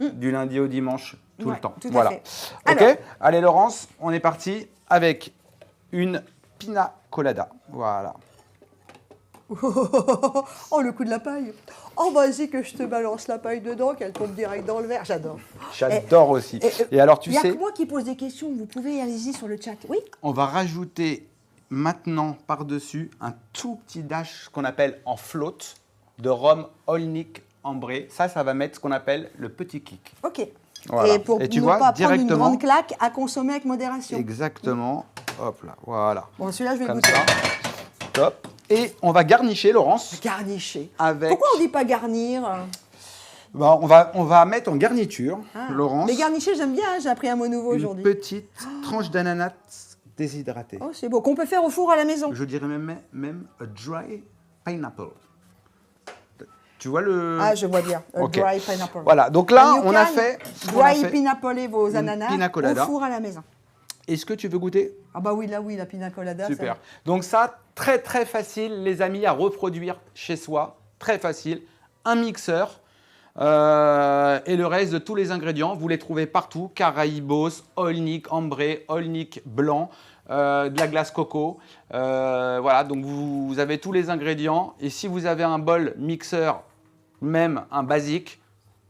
du lundi au dimanche tout Ouais, le temps. tout à Voilà. fait. Ok, Alors. allez Laurence, on est parti avec une pina colada. Voilà. Oh, le coup de la paille. Oh, vas-y que je te balance la paille dedans, qu'elle tombe direct dans le verre. J'adore. J'adore aussi. Et alors tu Il n'y a sais, que moi qui pose des questions. Vous pouvez, allez-y sur le chat. Oui. on va rajouter maintenant par-dessus un tout petit dash qu'on appelle en flotte de rhum Olnick ambré. Ça va mettre ce qu'on appelle le petit kick. Ok. Voilà. Et pour Et tu ne vois, pas prendre une directement- grande claque, à consommer avec modération. Exactement. Hop là, voilà. Bon, celui-là, je vais Comme goûter. ça. Top. Et on va garnicher, Laurence. Garnicher. Avec- Pourquoi on ne dit pas garnir? Bah, on va mettre en garniture, Ah. Laurence, Mais garnicher, j'aime bien. Hein, j'ai appris un mot nouveau une aujourd'hui. petite tranche d'ananas déshydratée. Oh, c'est beau. Qu'on peut faire au four à la maison. Je dirais même a dry pineapple. Tu vois le... Ah, je vois bien. A Ok. Dry pineapple. Voilà, donc là, And you on a can fait... Dry pineapple vos une ananas pina colada. au four à la maison. Est-ce que tu veux goûter? Ah bah oui, là oui, la pina colada. Super. Ça... Donc ça, très très facile, les amis, à reproduire chez soi. Très facile. Un mixeur et le reste de tous les ingrédients, vous les trouvez partout. Caraïbos, Olnick ambré, Olnick blanc, de la glace coco. Voilà, donc vous avez tous les ingrédients. Et si vous avez un bol mixeur, même un basique,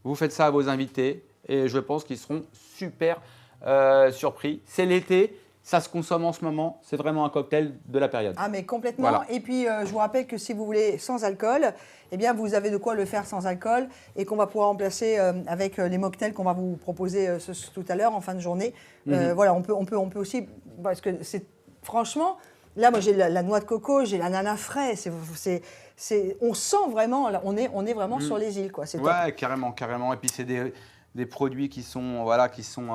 vous faites ça à vos invités. Et je pense qu'ils seront super surpris. C'est l'été. Ça se consomme en ce moment, c'est vraiment un cocktail de la période. Ah mais complètement. Voilà. Et puis je vous rappelle que si vous voulez sans alcool, eh bien vous avez de quoi le faire sans alcool et qu'on va pouvoir remplacer avec les mocktails qu'on va vous proposer tout à l'heure en fin de journée. Voilà, on peut aussi parce que c'est franchement là moi j'ai la noix de coco, j'ai l'ananas frais, on sent vraiment là, on est vraiment sur les îles quoi. C'est top. Ouais, carrément, carrément. Et puis c'est des produits qui sont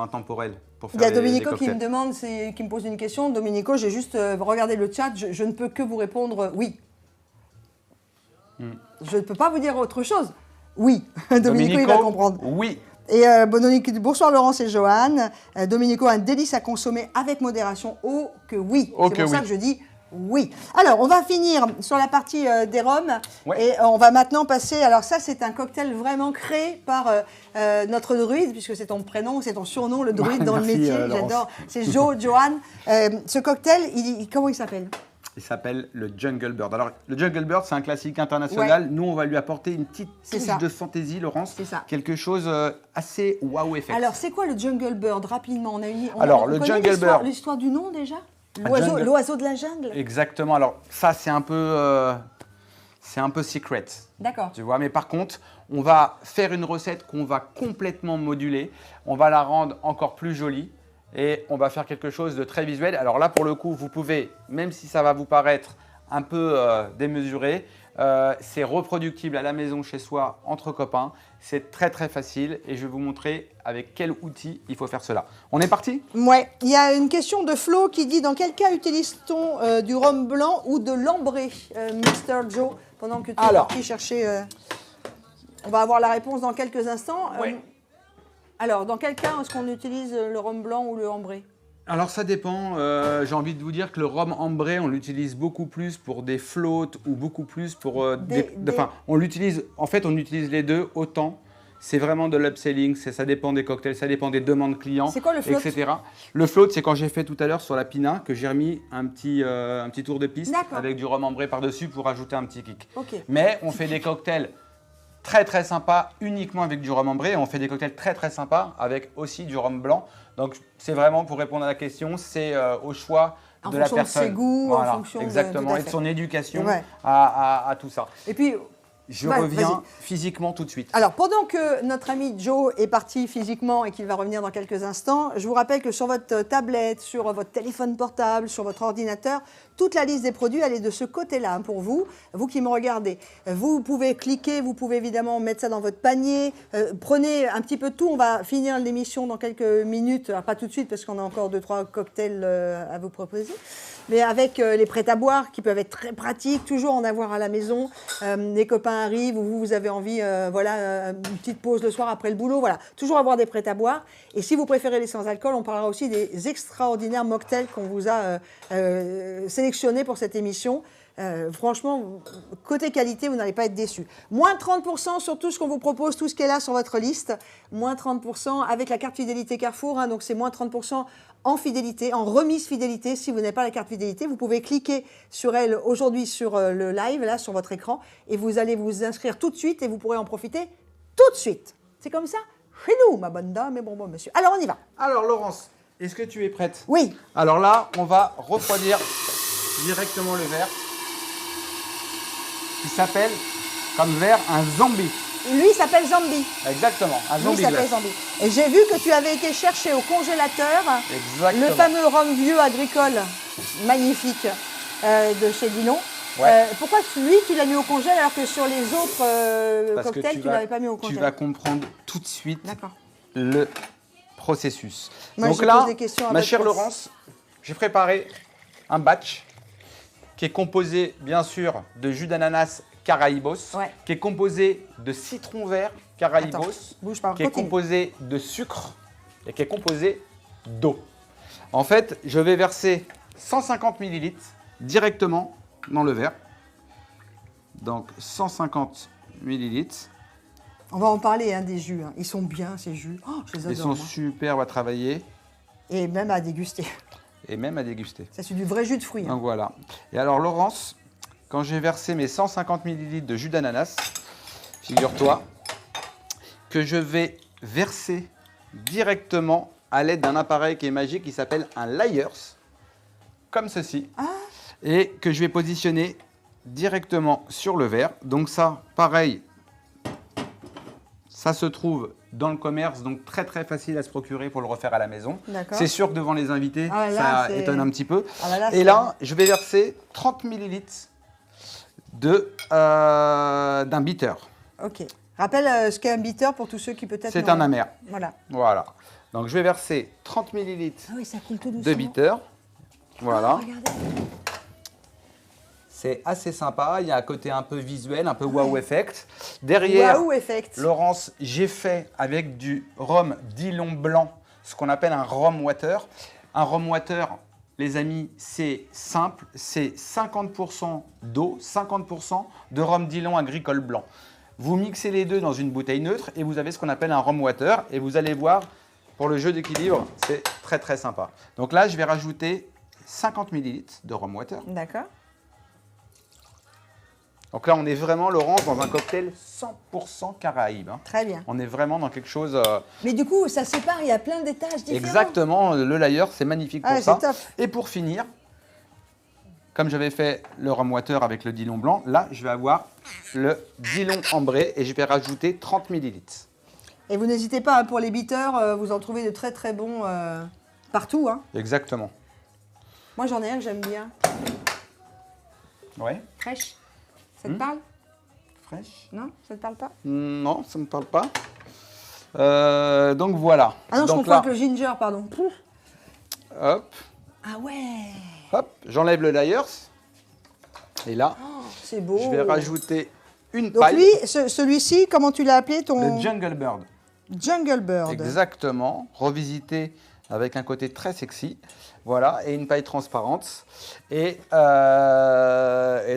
intemporels pour faire Il y a des Domenico qui cocktails. me demande, qui me pose une question. Domenico, j'ai juste regardé le chat, je ne peux que vous répondre oui. Je ne peux pas vous dire autre chose. Oui, Domenico, il va comprendre. Oui. Et bonsoir Laurence et Johan. Domenico, un délice à consommer avec modération. Oh que oui. Oh C'est que pour ça oui. que je dis oui. Alors, on va finir sur la partie des rhums. Ouais. Et on va maintenant passer. Alors, ça, c'est un cocktail vraiment créé par notre druide, puisque c'est ton prénom, c'est ton surnom, le druide dans Merci, le métier. Laurence. J'adore. C'est Johan. Ce cocktail, comment il s'appelle? Il s'appelle le Jungle Bird. Alors, le Jungle Bird, c'est un classique international. Ouais. Nous, on va lui apporter une petite C'est touche ça. de fantaisie, Laurence. C'est ça. Quelque chose assez wow effect. Alors, c'est quoi le Jungle Bird? Rapidement, Alors, on le connaît Jungle l'histoire- Bird. L'histoire du nom déjà? jungle- L'oiseau de la jungle? Exactement. Alors, ça, c'est un peu secret. D'accord. Tu vois, mais par contre, on va faire une recette qu'on va complètement moduler. On va la rendre encore plus jolie et on va faire quelque chose de très visuel. Alors là, pour le coup, vous pouvez, même si ça va vous paraître un peu démesuré, c'est reproductible à la maison, chez soi, entre copains. C'est très très facile et je vais vous montrer avec quel outil il faut faire cela. On est parti? Ouais, il y a une question de Flo qui dit dans quel cas utilise-t-on du rhum blanc ou de l'ambré, Mr. Joe, pendant que tu es Alors. parti chercher. On va avoir la réponse dans quelques instants. Ouais. Alors, dans quel cas est-ce qu'on utilise le rhum blanc ou le ambré? Alors ça dépend, j'ai envie de vous dire que le rhum ambré, on l'utilise beaucoup plus pour des flottes ou beaucoup plus pour enfin, on l'utilise, en fait on utilise les deux autant. C'est vraiment de l'upselling, ça dépend des cocktails, ça dépend des demandes clients, C'est quoi le float? etc. Le float, c'est quand j'ai fait tout à l'heure sur la pina, que j'ai remis un petit tour de piste D'accord. avec du rhum ambré par-dessus pour ajouter un petit kick. Ok. Mais on fait des cocktails très très sympa uniquement avec du rhum ambré. On fait des cocktails très très sympas avec aussi du rhum blanc. Donc c'est vraiment pour répondre à la question, c'est au choix de la personne. En fonction de ses goûts, voilà, en fonction exactement, de et de son éducation ouais. à tout ça. Et puis, je reviens physiquement tout de suite. Alors, pendant que notre ami Joe est parti physiquement et qu'il va revenir dans quelques instants, je vous rappelle que sur votre tablette, sur votre téléphone portable, sur votre ordinateur, toute la liste des produits, elle est de ce côté-là hein, pour vous, vous qui me regardez. Vous pouvez cliquer, vous pouvez évidemment mettre ça dans votre panier. Prenez un petit peu de tout. On va finir l'émission dans quelques minutes. Alors, pas tout de suite parce qu'on a encore 2-3 cocktails à vous proposer. Mais avec les prêts à boire qui peuvent être très pratiques, toujours en avoir à la maison. Les copains arrivent ou vous avez envie, voilà, une petite pause le soir après le boulot. Voilà, toujours avoir des prêts à boire. Et si vous préférez les sans alcool, on parlera aussi des extraordinaires mocktails qu'on vous a sélectionnés pour cette émission. Franchement, côté qualité, vous n'allez pas être déçus. Moins 30% sur tout ce qu'on vous propose, tout ce qui est là sur votre liste. Moins 30% avec la carte fidélité Carrefour. Hein, donc c'est moins 30% en fidélité, en remise fidélité. Si vous n'avez pas la carte fidélité, vous pouvez cliquer sur elle aujourd'hui sur le live, là, sur votre écran. Et vous allez vous inscrire tout de suite et vous pourrez en profiter tout de suite. C'est comme ça chez nous, ma bonne dame et bon monsieur. Alors, on y va. Alors, Laurence, est-ce que tu es prête? Oui. Alors là, on va refroidir directement le verre qui s'appelle, comme verre, un zombie. Lui, il s'appelle Zombie. Exactement, un Lui, zombie il s'appelle glace. Zombie. Et j'ai vu que tu avais été chercher au congélateur Exactement. le fameux rhum vieux agricole, magnifique, de chez Dillon. Ouais. Pourquoi lui, tu l'as mis au congèle alors que sur les autres Parce que cocktails, tu ne l'avais pas mis au congèle? Tu vas comprendre tout de suite D'accord. le processus. Moi, Donc je là, pose des questions à ma votre chère place. Laurence, j'ai préparé un batch qui est composé bien sûr de jus d'ananas Caraïbos, Ouais. qui est composé de citron vert Caraïbos, Attends, bouge pas, qui est continue. composé de sucre et qui est composé d'eau. En fait, je vais verser 150 ml directement dans le verre. Donc 150 ml. On va en parler hein, des jus. Hein. Ils sont bien, ces jus. Oh, je les adore. Ils sont moi. superbes à travailler Et même à déguster. et même à déguster. Ça, c'est du vrai jus de fruits. Hein. Donc voilà. Et alors Laurence, quand j'ai versé mes 150 ml de jus d'ananas, figure-toi que je vais verser directement à l'aide d'un appareil qui est magique qui s'appelle un Lyers, comme ceci, et que je vais positionner directement sur le verre. Donc ça, pareil, ça se trouve dans le commerce, donc très très facile à se procurer pour le refaire à la maison. D'accord. C'est sûr que devant les invités, Ah, là, ça c'est- étonne un petit peu. Ah, bah là, Et c'est- là, je vais verser 30 ml d'un bitter. Ok. Rappelle ce qu'est un bitter pour tous ceux qui peut-être... C'est n'ont- un amer. Voilà. Voilà. Donc je vais verser 30 ml Ah oui, ça coule tout doucement. de bitter. Voilà. Regardez. C'est assez sympa. Il y a un côté un peu visuel, un peu wow effect. Derrière, Waouh, effect. Laurence, j'ai fait avec du rhum Dillon blanc, ce qu'on appelle un rhum water. Un rhum water, les amis, c'est simple. C'est 50% d'eau, 50% de rhum Dillon agricole blanc. Vous mixez les deux dans une bouteille neutre et vous avez ce qu'on appelle un rhum water. Et vous allez voir, pour le jeu d'équilibre, c'est très très sympa. Donc là, je vais rajouter 50 ml de rhum water. D'accord. Donc là, on est vraiment, Laurence, dans un cocktail 100% Caraïbes. Hein. Très bien. On est vraiment dans quelque chose... Mais du coup, ça sépare, il y a plein d'étages différents. exactement, le layer, c'est magnifique pour Ah, ça. c'est top. Et pour finir, comme j'avais fait le rhum water avec le Dillon blanc, là, je vais avoir le Dillon ambré et je vais rajouter 30 ml. Et vous n'hésitez pas, hein, pour les bitters, vous en trouvez de très très bons partout. Hein. Exactement. Moi, j'en ai un que j'aime bien. Ouais. Fraîche. Ça te parle? Fraîche. Non? Ça te parle pas? Non, ça ne me parle pas. Donc voilà. Ah non, je Donc confonds là, avec le ginger, pardon. Pouf. hop, Ah ouais, hop, j'enlève le layers. Et là, c'est beau. je vais rajouter une Donc paille. lui, celui-ci, comment tu l'as appelé ton... Le Jungle Bird. Jungle Bird. Exactement, revisité avec un côté très sexy. Voilà, et une paille transparente. Et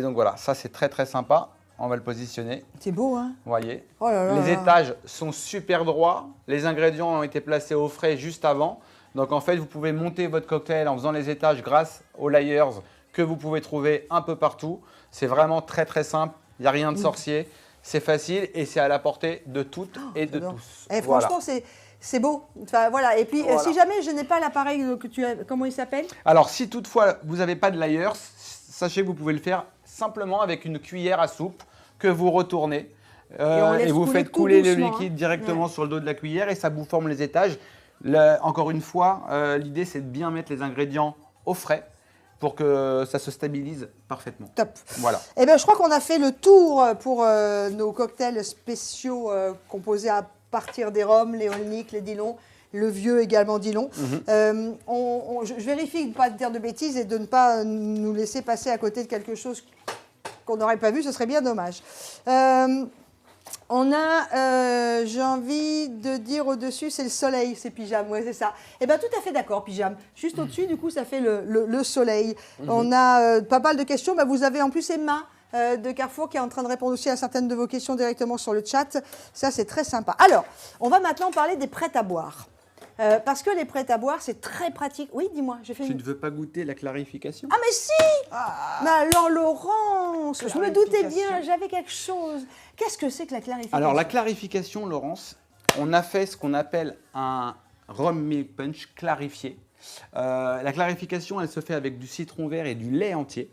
donc voilà, ça c'est très très sympa. On va le positionner, C'est beau, hein? vous voyez. Oh là là Les là. étages sont super droits. Les ingrédients ont été placés au frais juste avant. Donc en fait, vous pouvez monter votre cocktail en faisant les étages grâce aux layers que vous pouvez trouver un peu partout. C'est vraiment très très simple. Il n'y a rien de sorcier. c'est facile et c'est à la portée de toutes et de j'adore. tous. Eh, Voilà. franchement, c'est beau. Enfin, voilà. Et puis, Voilà. si jamais je n'ai pas l'appareil que tu as, comment il s'appelle? Alors, si toutefois vous n'avez pas de Lyers, sachez que vous pouvez le faire simplement avec une cuillère à soupe que vous retournez on laisse et vous couler faites tout couler le doucement, liquide hein. directement Ouais. sur le dos de la cuillère et ça vous forme les étages. Encore une fois, l'idée c'est de bien mettre les ingrédients au frais pour que ça se stabilise parfaitement. Top. Voilà. Eh bien, je crois qu'on a fait le tour pour nos cocktails spéciaux composés à partir des rhums, les Olnick, les Dillon, le vieux également Dillon. Je vérifie de ne pas dire de bêtises et de ne pas nous laisser passer à côté de quelque chose qu'on n'aurait pas vu, ce serait bien dommage. On a, j'ai envie de dire au-dessus, c'est le soleil, c'est Pyjame, ouais, c'est ça. Eh bien, tout à fait d'accord, Pyjame. Juste au-dessus, du coup, ça fait le soleil. On a pas mal de questions. Bah, vous avez en plus Emma de Carrefour qui est en train de répondre aussi à certaines de vos questions directement sur le chat. Ça, c'est très sympa. Alors, on va maintenant parler des prêts à boire. Parce que les prêts à boire, c'est très pratique. Oui, dis-moi, j'ai fait Tu une... ne veux pas goûter la clarification? Ah, mais si! Mais alors, Laurence, je me doutais bien, j'avais quelque chose. Qu'est-ce que c'est que la clarification? Alors, la clarification, Laurence, on a fait ce qu'on appelle un rhum milk punch clarifié. La clarification, elle se fait avec du citron vert et du lait entier.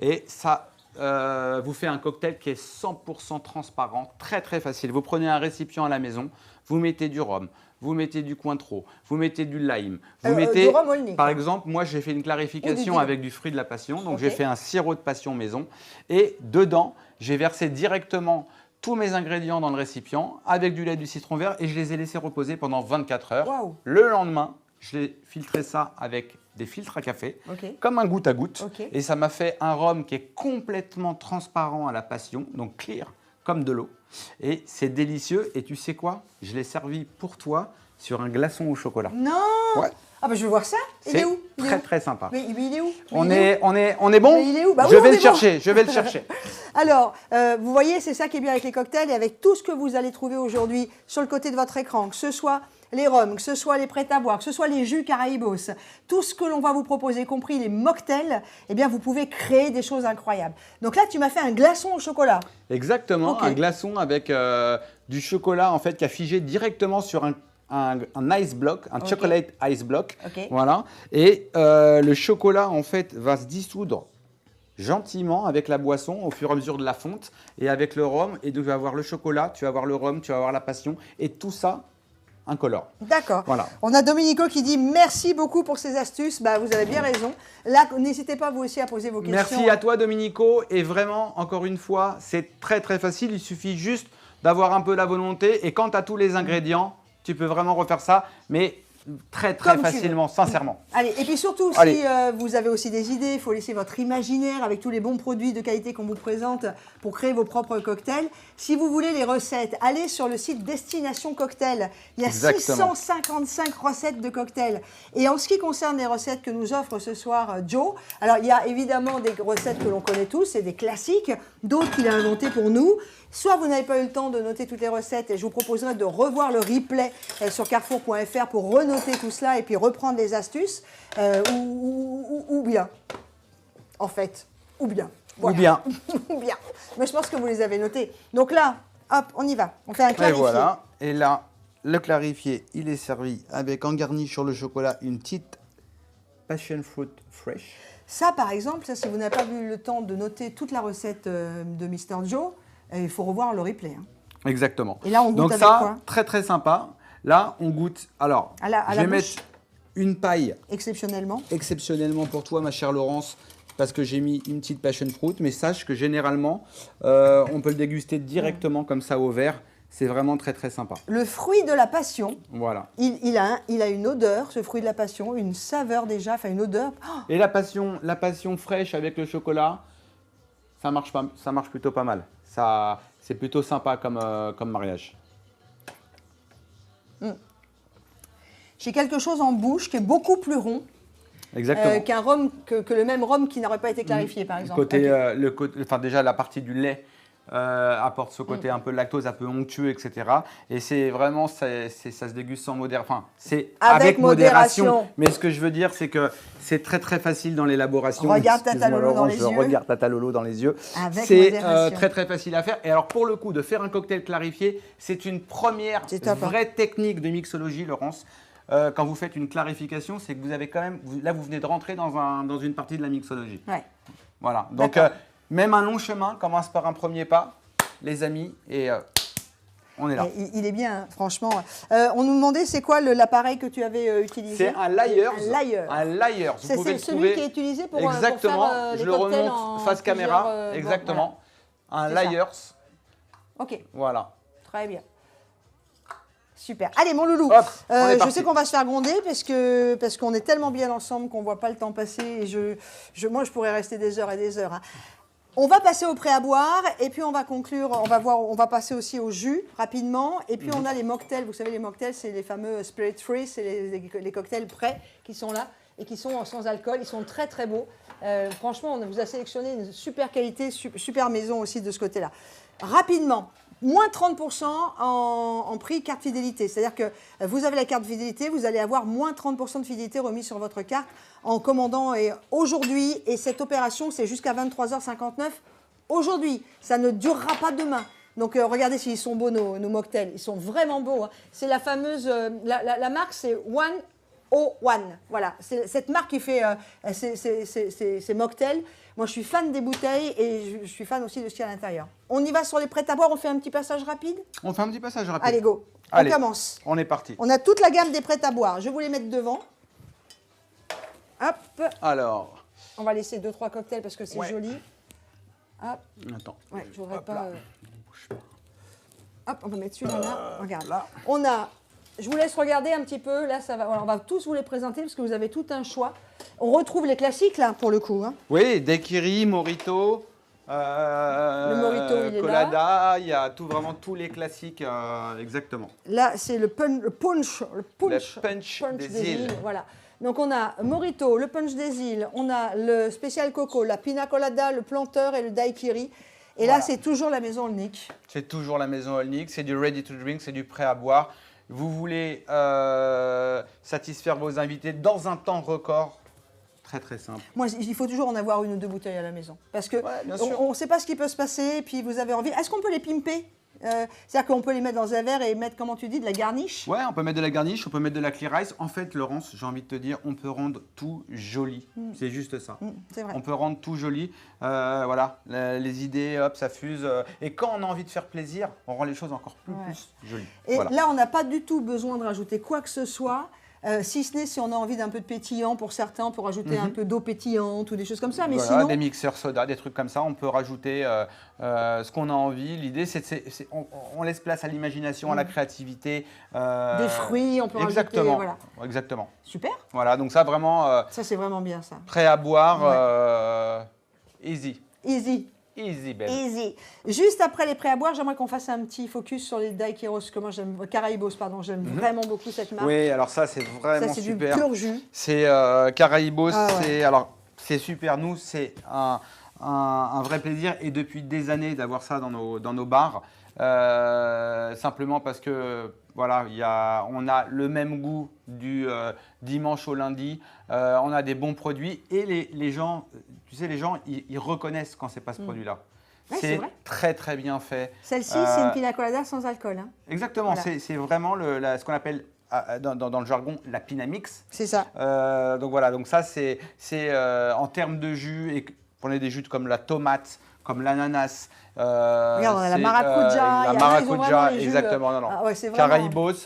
Et ça vous fait un cocktail qui est 100% transparent, très très facile. Vous prenez un récipient à la maison, vous mettez du rhum, vous mettez du Cointreau, vous mettez du lime, vous mettez, du rhum Olnick, par hein. exemple, moi j'ai fait une clarification Dillon. avec du fruit de la passion, donc Ok. j'ai fait un sirop de passion maison et dedans j'ai versé directement tous mes ingrédients dans le récipient avec du lait, du citron vert et je les ai laissés reposer pendant 24 heures. Waouh. Le lendemain, je l'ai filtré ça avec des filtres à café, Ok. comme un goutte à goutte. Ok. Et ça m'a fait un rhum qui est complètement transparent à la passion, donc clear, comme de l'eau. Et c'est délicieux. Et tu sais quoi? Je l'ai servi pour toi sur un glaçon au chocolat. Non! Ouais. Ah, bah je veux voir ça. Il est C'est où? Il est très où? très sympa. Mais il est où? On Il est où? est bon? Mais il est où? Bah Je oui, vais on le est bon. chercher, je vais le chercher. Alors, vous voyez, c'est ça qui est bien avec les cocktails et avec tout ce que vous allez trouver aujourd'hui sur le côté de votre écran, que ce soit les rhums, que ce soit les prêts à boire, que ce soit les jus Caraïbos, tout ce que l'on va vous proposer, y compris les mocktails, eh bien, vous pouvez créer des choses incroyables. Donc là, tu m'as fait un glaçon au chocolat. Exactement, Ok. un glaçon avec du chocolat en fait qui a figé directement sur un ice block, un Ok. chocolate ice block. Ok. Voilà. Et le chocolat en fait va se dissoudre gentiment avec la boisson au fur et à mesure de la fonte et avec le rhum. Et tu vas avoir le chocolat, tu vas avoir le rhum, tu vas avoir la passion et tout ça incolore. D'accord. Voilà. On a Domenico qui dit merci beaucoup pour ces astuces. Bah, vous avez bien raison. Là, n'hésitez pas vous aussi à poser vos questions. Merci à toi Domenico et vraiment encore une fois c'est très très facile, il suffit juste d'avoir un peu la volonté et quand tu as tous les ingrédients tu peux vraiment refaire ça mais très très Comme tu facilement, sincèrement. Allez, et puis surtout, Allez. si vous avez aussi des idées, il faut laisser votre imaginaire avec tous les bons produits de qualité qu'on vous présente pour créer vos propres cocktails. Si vous voulez les recettes, allez sur le site Destination Cocktail. Il y a Exactement. 655 recettes de cocktails. Et en ce qui concerne les recettes que nous offre ce soir Joe, alors il y a évidemment des recettes que l'on connaît tous, c'est des classiques, d'autres qu'il a inventées pour nous. Soit vous n'avez pas eu le temps de noter toutes les recettes et je vous proposerai de revoir le replay sur carrefour.fr pour renoter tout cela et puis reprendre les astuces. Ou bien, en fait, ou bien. Voilà. Ou bien. Ou bien. Mais je pense que vous les avez notés. Donc là, hop, on y va. On fait un Et clarifié. voilà. Et là, le clarifié, il est servi avec en garni sur le chocolat une petite passion fruit fresh. Ça, par exemple, ça, si vous n'avez pas eu le temps de noter toute la recette de Mr. Joe, il faut revoir le replay. Hein. Exactement. Et là, on goûte donc avec ça, quoi? très très sympa. Là, on goûte. Alors, À la je vais bouche. mettre une paille Exceptionnellement. exceptionnellement pour toi, ma chère Laurence, parce que j'ai mis une petite passion fruit. Mais sache que généralement, on peut le déguster directement comme ça au verre. C'est vraiment très très sympa. Le fruit de la passion, Voilà. il a une odeur, ce fruit de la passion, une saveur déjà, enfin une odeur. Oh, Et la passion fraîche avec le chocolat, ça marche plutôt pas mal. Ça, c'est plutôt sympa comme mariage. j'ai quelque chose en bouche qui est beaucoup plus rond Exactement. qu'un rhum, que le même rhum qui n'aurait pas été clarifié, par exemple. Côté, Ok. enfin déjà la partie du lait apporte ce côté un peu lactose, un peu onctueux, etc. Et c'est vraiment, ça se déguste sans modération. Enfin, c'est avec modération. Mais ce que je veux dire, c'est que c'est très très facile dans l'élaboration. Regarde Tata Lolo dans les yeux. Regarde Tata Lolo dans les yeux. C'est très très facile à faire. Et alors pour le coup, de faire un cocktail clarifié, c'est une première vraie technique de mixologie, Laurence. Quand vous faites une clarification, c'est que vous avez quand même, là vous venez de rentrer dans une partie de la mixologie. Ouais. Voilà. Donc même un long chemin commence par un premier pas, les amis, et on est là. Il est bien, franchement. On nous demandait c'est quoi l'appareil que tu avais utilisé. C'est un Lyers. Un Lyers. C'est celui qui est utilisé pour exactement. Pour faire, je le remonte face caméra. Exactement. Voilà. Un Lyers. Ok. Voilà. Très bien. Super. Allez, mon loulou, hop, je sais qu'on va se faire gronder parce qu'on est tellement bien ensemble qu'on ne voit pas le temps passer. Et moi, je pourrais rester des heures et des heures. Hein. On va passer au prêt à boire et puis on va conclure. On va passer aussi au jus rapidement. Et puis on a les mocktails. Vous savez, les mocktails, c'est les fameux spirit free, c'est les cocktails prêts qui sont là et qui sont sans alcool. Ils sont très très beaux. Franchement, on vous a sélectionné une super qualité, super maison aussi de ce côté-là. Rapidement. Moins 30% en prix carte fidélité. C'est-à-dire que vous avez la carte fidélité, vous allez avoir moins 30% de fidélité remis sur votre carte en commandant aujourd'hui. Et cette opération, c'est jusqu'à 23h59 aujourd'hui. Ça ne durera pas demain. Donc regardez s'ils sont beaux nos mocktails. Ils sont vraiment beaux. Hein. C'est la fameuse... la marque, c'est 101. Voilà. C'est cette marque qui fait ces mocktails. Moi, je suis fan des bouteilles et je suis fan aussi de ce qu'il y a à l'intérieur. On y va sur les prêts à boire, on fait un petit passage rapide? On fait un petit passage rapide. Allez, go. Allez, on commence. On est parti. On a toute la gamme des prêts à boire. Je vais vous les mettre devant. Hop. Alors. On va laisser 2-3 cocktails parce que c'est joli. Hop. Attends. Ouais, je voudrais pas... Hop, on va mettre celui-là là. Regarde. Là. On a... Je vous laisse regarder un petit peu. Là, ça va. Voilà, on va tous vous les présenter parce que vous avez tout un choix. On retrouve les classiques là pour le coup. Hein. Oui, Daiquiri, Morito, le Morito, il est Colada. là. Il y a vraiment tous les classiques, exactement. Là, c'est le punch des îles. Voilà. Donc on a Morito, le punch des îles. On a le spécial coco, la pina colada, le planteur et le daiquiri. Et là, c'est toujours la maison Olnik. C'est toujours la maison Olnik. C'est du ready to drink, c'est du prêt à boire. Vous voulez satisfaire vos invités dans un temps record, très très simple. Moi, il faut toujours en avoir 1 ou 2 bouteilles à la maison. Parce qu'on ne sait pas ce qui peut se passer, et puis vous avez envie. Est-ce qu'on peut les pimper? C'est-à-dire qu'on peut les mettre dans un verre et mettre, comment tu dis, de la garniche? Ouais, on peut mettre de la garniche, on peut mettre de la clear ice. En fait, Laurence, j'ai envie de te dire, on peut rendre tout joli. C'est juste ça. C'est vrai. On peut rendre tout joli. Voilà, les idées, hop, ça fuse. Et quand on a envie de faire plaisir, on rend les choses encore plus jolies. Et voilà. là, on n'a pas du tout besoin de rajouter quoi que ce soit. Si ce n'est si on a envie d'un peu de pétillant pour certains, on peut rajouter un peu d'eau pétillante ou des choses comme ça. Mais voilà, sinon... des mixeurs soda, des trucs comme ça, on peut rajouter ce qu'on a envie. L'idée, on laisse place à l'imagination, à la créativité. Des fruits, on peut rajouter. Voilà. Exactement. Super. Voilà, donc ça vraiment... ça, c'est vraiment bien ça. Prêt à boire, easy. Easy, baby. Easy. Juste après les prêts à boire, j'aimerais qu'on fasse un petit focus sur les Daiquiros, que moi j'aime, Caraïbos, pardon, j'aime vraiment beaucoup cette marque. Oui, alors ça c'est vraiment ça, c'est super. Du pur jus. C'est Caraïbos, c'est super. Nous, c'est un vrai plaisir et depuis des années d'avoir ça dans nos bars. Simplement parce que voilà, on a le même goût du dimanche au lundi, on a des bons produits et les gens, tu sais, ils reconnaissent quand c'est pas ce produit-là. Ouais, c'est très très bien fait. Celle-ci, c'est une pina colada sans alcool. Hein. Exactement, voilà. C'est vraiment ce qu'on appelle dans le jargon la pina mix. C'est ça. Donc voilà, donc ça c'est en termes de jus, et prenez des jus comme la tomate, comme l'ananas. Regarde, on a la maracuja. La maracuja, exactement. Non. Ah ouais, c'est vraiment... Caraïbos.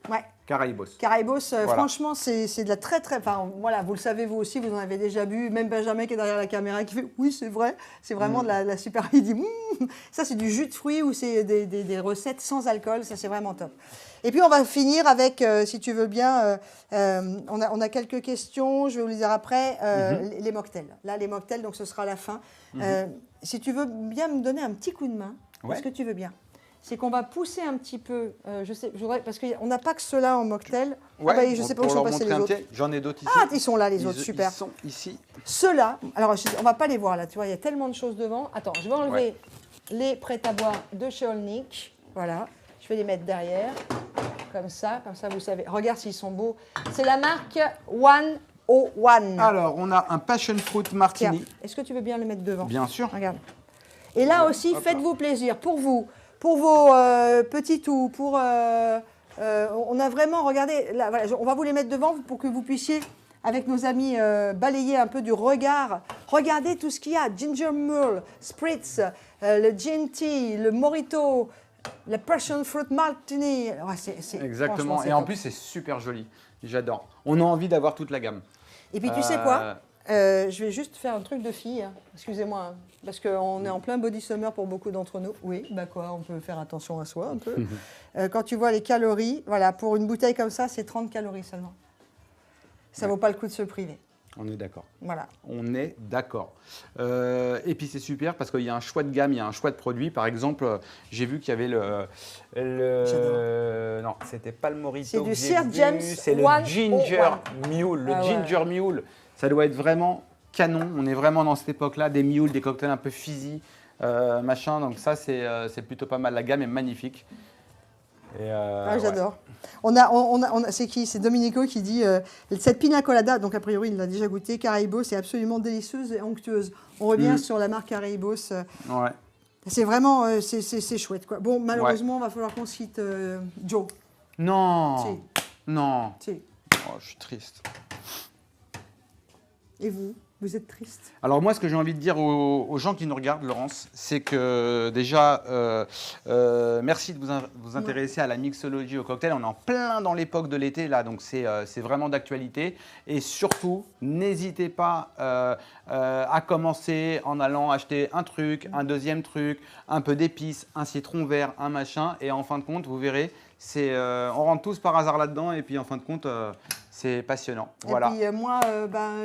Ouais. Caraïbos. Caraïbos, voilà. Franchement, c'est de la très, très... Enfin, voilà, vous le savez, vous aussi, vous en avez déjà bu. Même Benjamin qui est derrière la caméra qui fait « Oui, c'est vrai ». C'est vraiment de la super... Il dit « Ça, c'est du jus de fruits ou c'est des recettes sans alcool. Ça, c'est vraiment top. » Et puis, on va finir avec, si tu veux bien, on a quelques questions. Je vais vous les dire après. Les mocktails. Là, les mocktails, donc ce sera à la fin. Si tu veux bien me donner un petit coup de main, est-ce que tu veux bien? C'est qu'on va pousser un petit peu, je voudrais, parce qu'on n'a pas que ceux-là en mocktail. Ouais, je sais pas où sont passés les autres. J'en ai d'autres ici. Ah, ils sont là, les autres, super. Ils sont ici. Ceux-là, alors on ne va pas les voir là, tu vois, il y a tellement de choses devant. Attends, je vais enlever les prêts-à-boire de chez Olnick. Voilà, je vais les mettre derrière, comme ça vous savez. Regarde s'ils sont beaux. C'est la marque 101. Alors, on a un Passion Fruit Martini. Tiens, est-ce que tu veux bien le mettre devant? Bien sûr. Regarde. Et là aussi, faites-vous plaisir pour vous, pour vos petits toux, on a vraiment, regardez, là, voilà, on va vous les mettre devant pour que vous puissiez, avec nos amis, balayer un peu du regard. Regardez tout ce qu'il y a, ginger mule, spritz, le gin tea, le mojito, le passion fruit martini. Ouais, Exactement, et en plus c'est super joli, j'adore. On a envie d'avoir toute la gamme. Et puis tu sais quoi, je vais juste faire un truc de fille, hein. Excusez-moi, hein, parce qu'on est en plein body summer pour beaucoup d'entre nous. Oui, bah quoi, on peut faire attention à soi un peu. Quand tu vois les calories, voilà, pour une bouteille comme ça, c'est 30 calories seulement. Ça ne vaut pas le coup de se priver. On est d'accord. Voilà. On est d'accord. Et puis c'est super parce qu'il y a un choix de gamme, il y a un choix de produits. Par exemple, j'ai vu qu'il y avait non, c'était pas le Mojito. C'est du Sir James. C'est le Ginger Mule. Le Ginger Mule. Ça doit être vraiment canon. On est vraiment dans cette époque-là, des mules, des cocktails un peu fizzy, machin. Donc ça, c'est plutôt pas mal. La gamme est magnifique. J'adore. C'est qui? C'est Domenico qui dit cette pina colada, donc a priori il l'a déjà goûté, Caraïbos, c'est absolument délicieuse et onctueuse. On revient sur la marque Caraïbos. Ouais. C'est vraiment, c'est chouette, quoi. Bon, malheureusement, il va falloir qu'on cite Joe. Non. Si. Non. Si. Oh, je suis triste. Et vous? Vous êtes triste? Alors moi, ce que j'ai envie de dire aux gens qui nous regardent, Laurence, c'est que déjà, merci de vous intéresser à la mixologie, au cocktail. On est en plein dans l'époque de l'été, là, donc c'est vraiment d'actualité. Et surtout, n'hésitez pas à commencer en allant acheter un truc, un deuxième truc, un peu d'épices, un citron vert, un machin. Et en fin de compte, vous verrez, on rentre tous par hasard là-dedans. Et puis en fin de compte… c'est passionnant. Voilà. Et puis moi,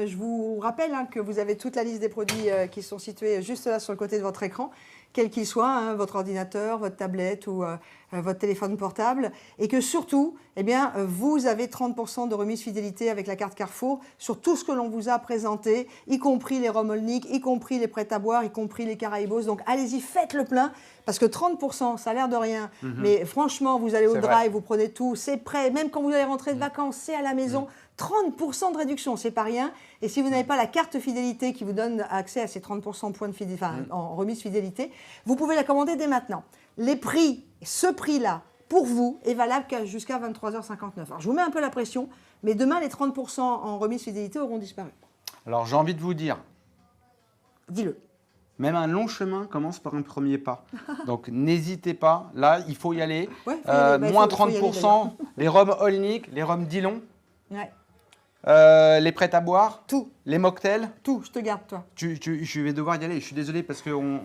je vous rappelle que vous avez toute la liste des produits qui sont situés juste là sur le côté de votre écran, quel qu'il soit, hein, votre ordinateur, votre tablette ou votre téléphone portable. Et que surtout, vous avez 30% de remise fidélité avec la carte Carrefour sur tout ce que l'on vous a présenté, y compris les rhum Olnick, y compris les prêts à boire, y compris les Caraïbos. Donc allez-y, faites le plein. Parce que 30%, ça a l'air de rien, mais franchement, vous allez au drive, vous prenez tout, c'est prêt. Même quand vous allez rentrer de vacances, c'est à la maison. 30% de réduction, c'est pas rien. Et si vous n'avez pas la carte fidélité qui vous donne accès à ces 30% points de fidélité, en remise fidélité, vous pouvez la commander dès maintenant. Les prix, ce prix-là, pour vous, est valable jusqu'à 23h59. Alors, je vous mets un peu la pression, mais demain, les 30% en remise fidélité auront disparu. Alors, j'ai envie de vous dire… Dis-le. Même un long chemin commence par un premier pas. Donc n'hésitez pas, là il faut y aller. Ouais, moins 30%, les rhums Olnick, les rhums Dillon, ouais. les prêts à boire, tout. Les mocktails. Tout, je te garde toi. Je vais devoir y aller, je suis désolé parce qu'on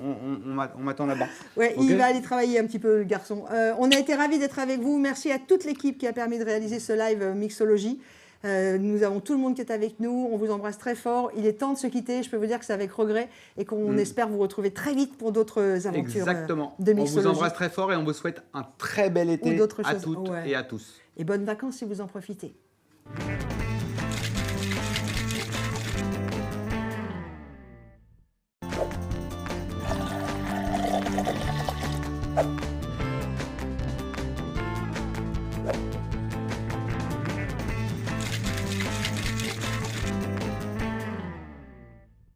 m'attend là-bas. Ouais, okay. Il va aller travailler un petit peu le garçon. On a été ravis d'être avec vous. Merci à toute l'équipe qui a permis de réaliser ce live mixologie. Nous avons tout le monde qui est avec nous, on vous embrasse très fort. Il est temps de se quitter, je peux vous dire que c'est avec regret et qu'on espère vous retrouver très vite pour d'autres aventures. Exactement. De mixologie. On vous embrasse très fort et on vous souhaite un très bel été à toutes et à tous. Et bonnes vacances si vous en profitez.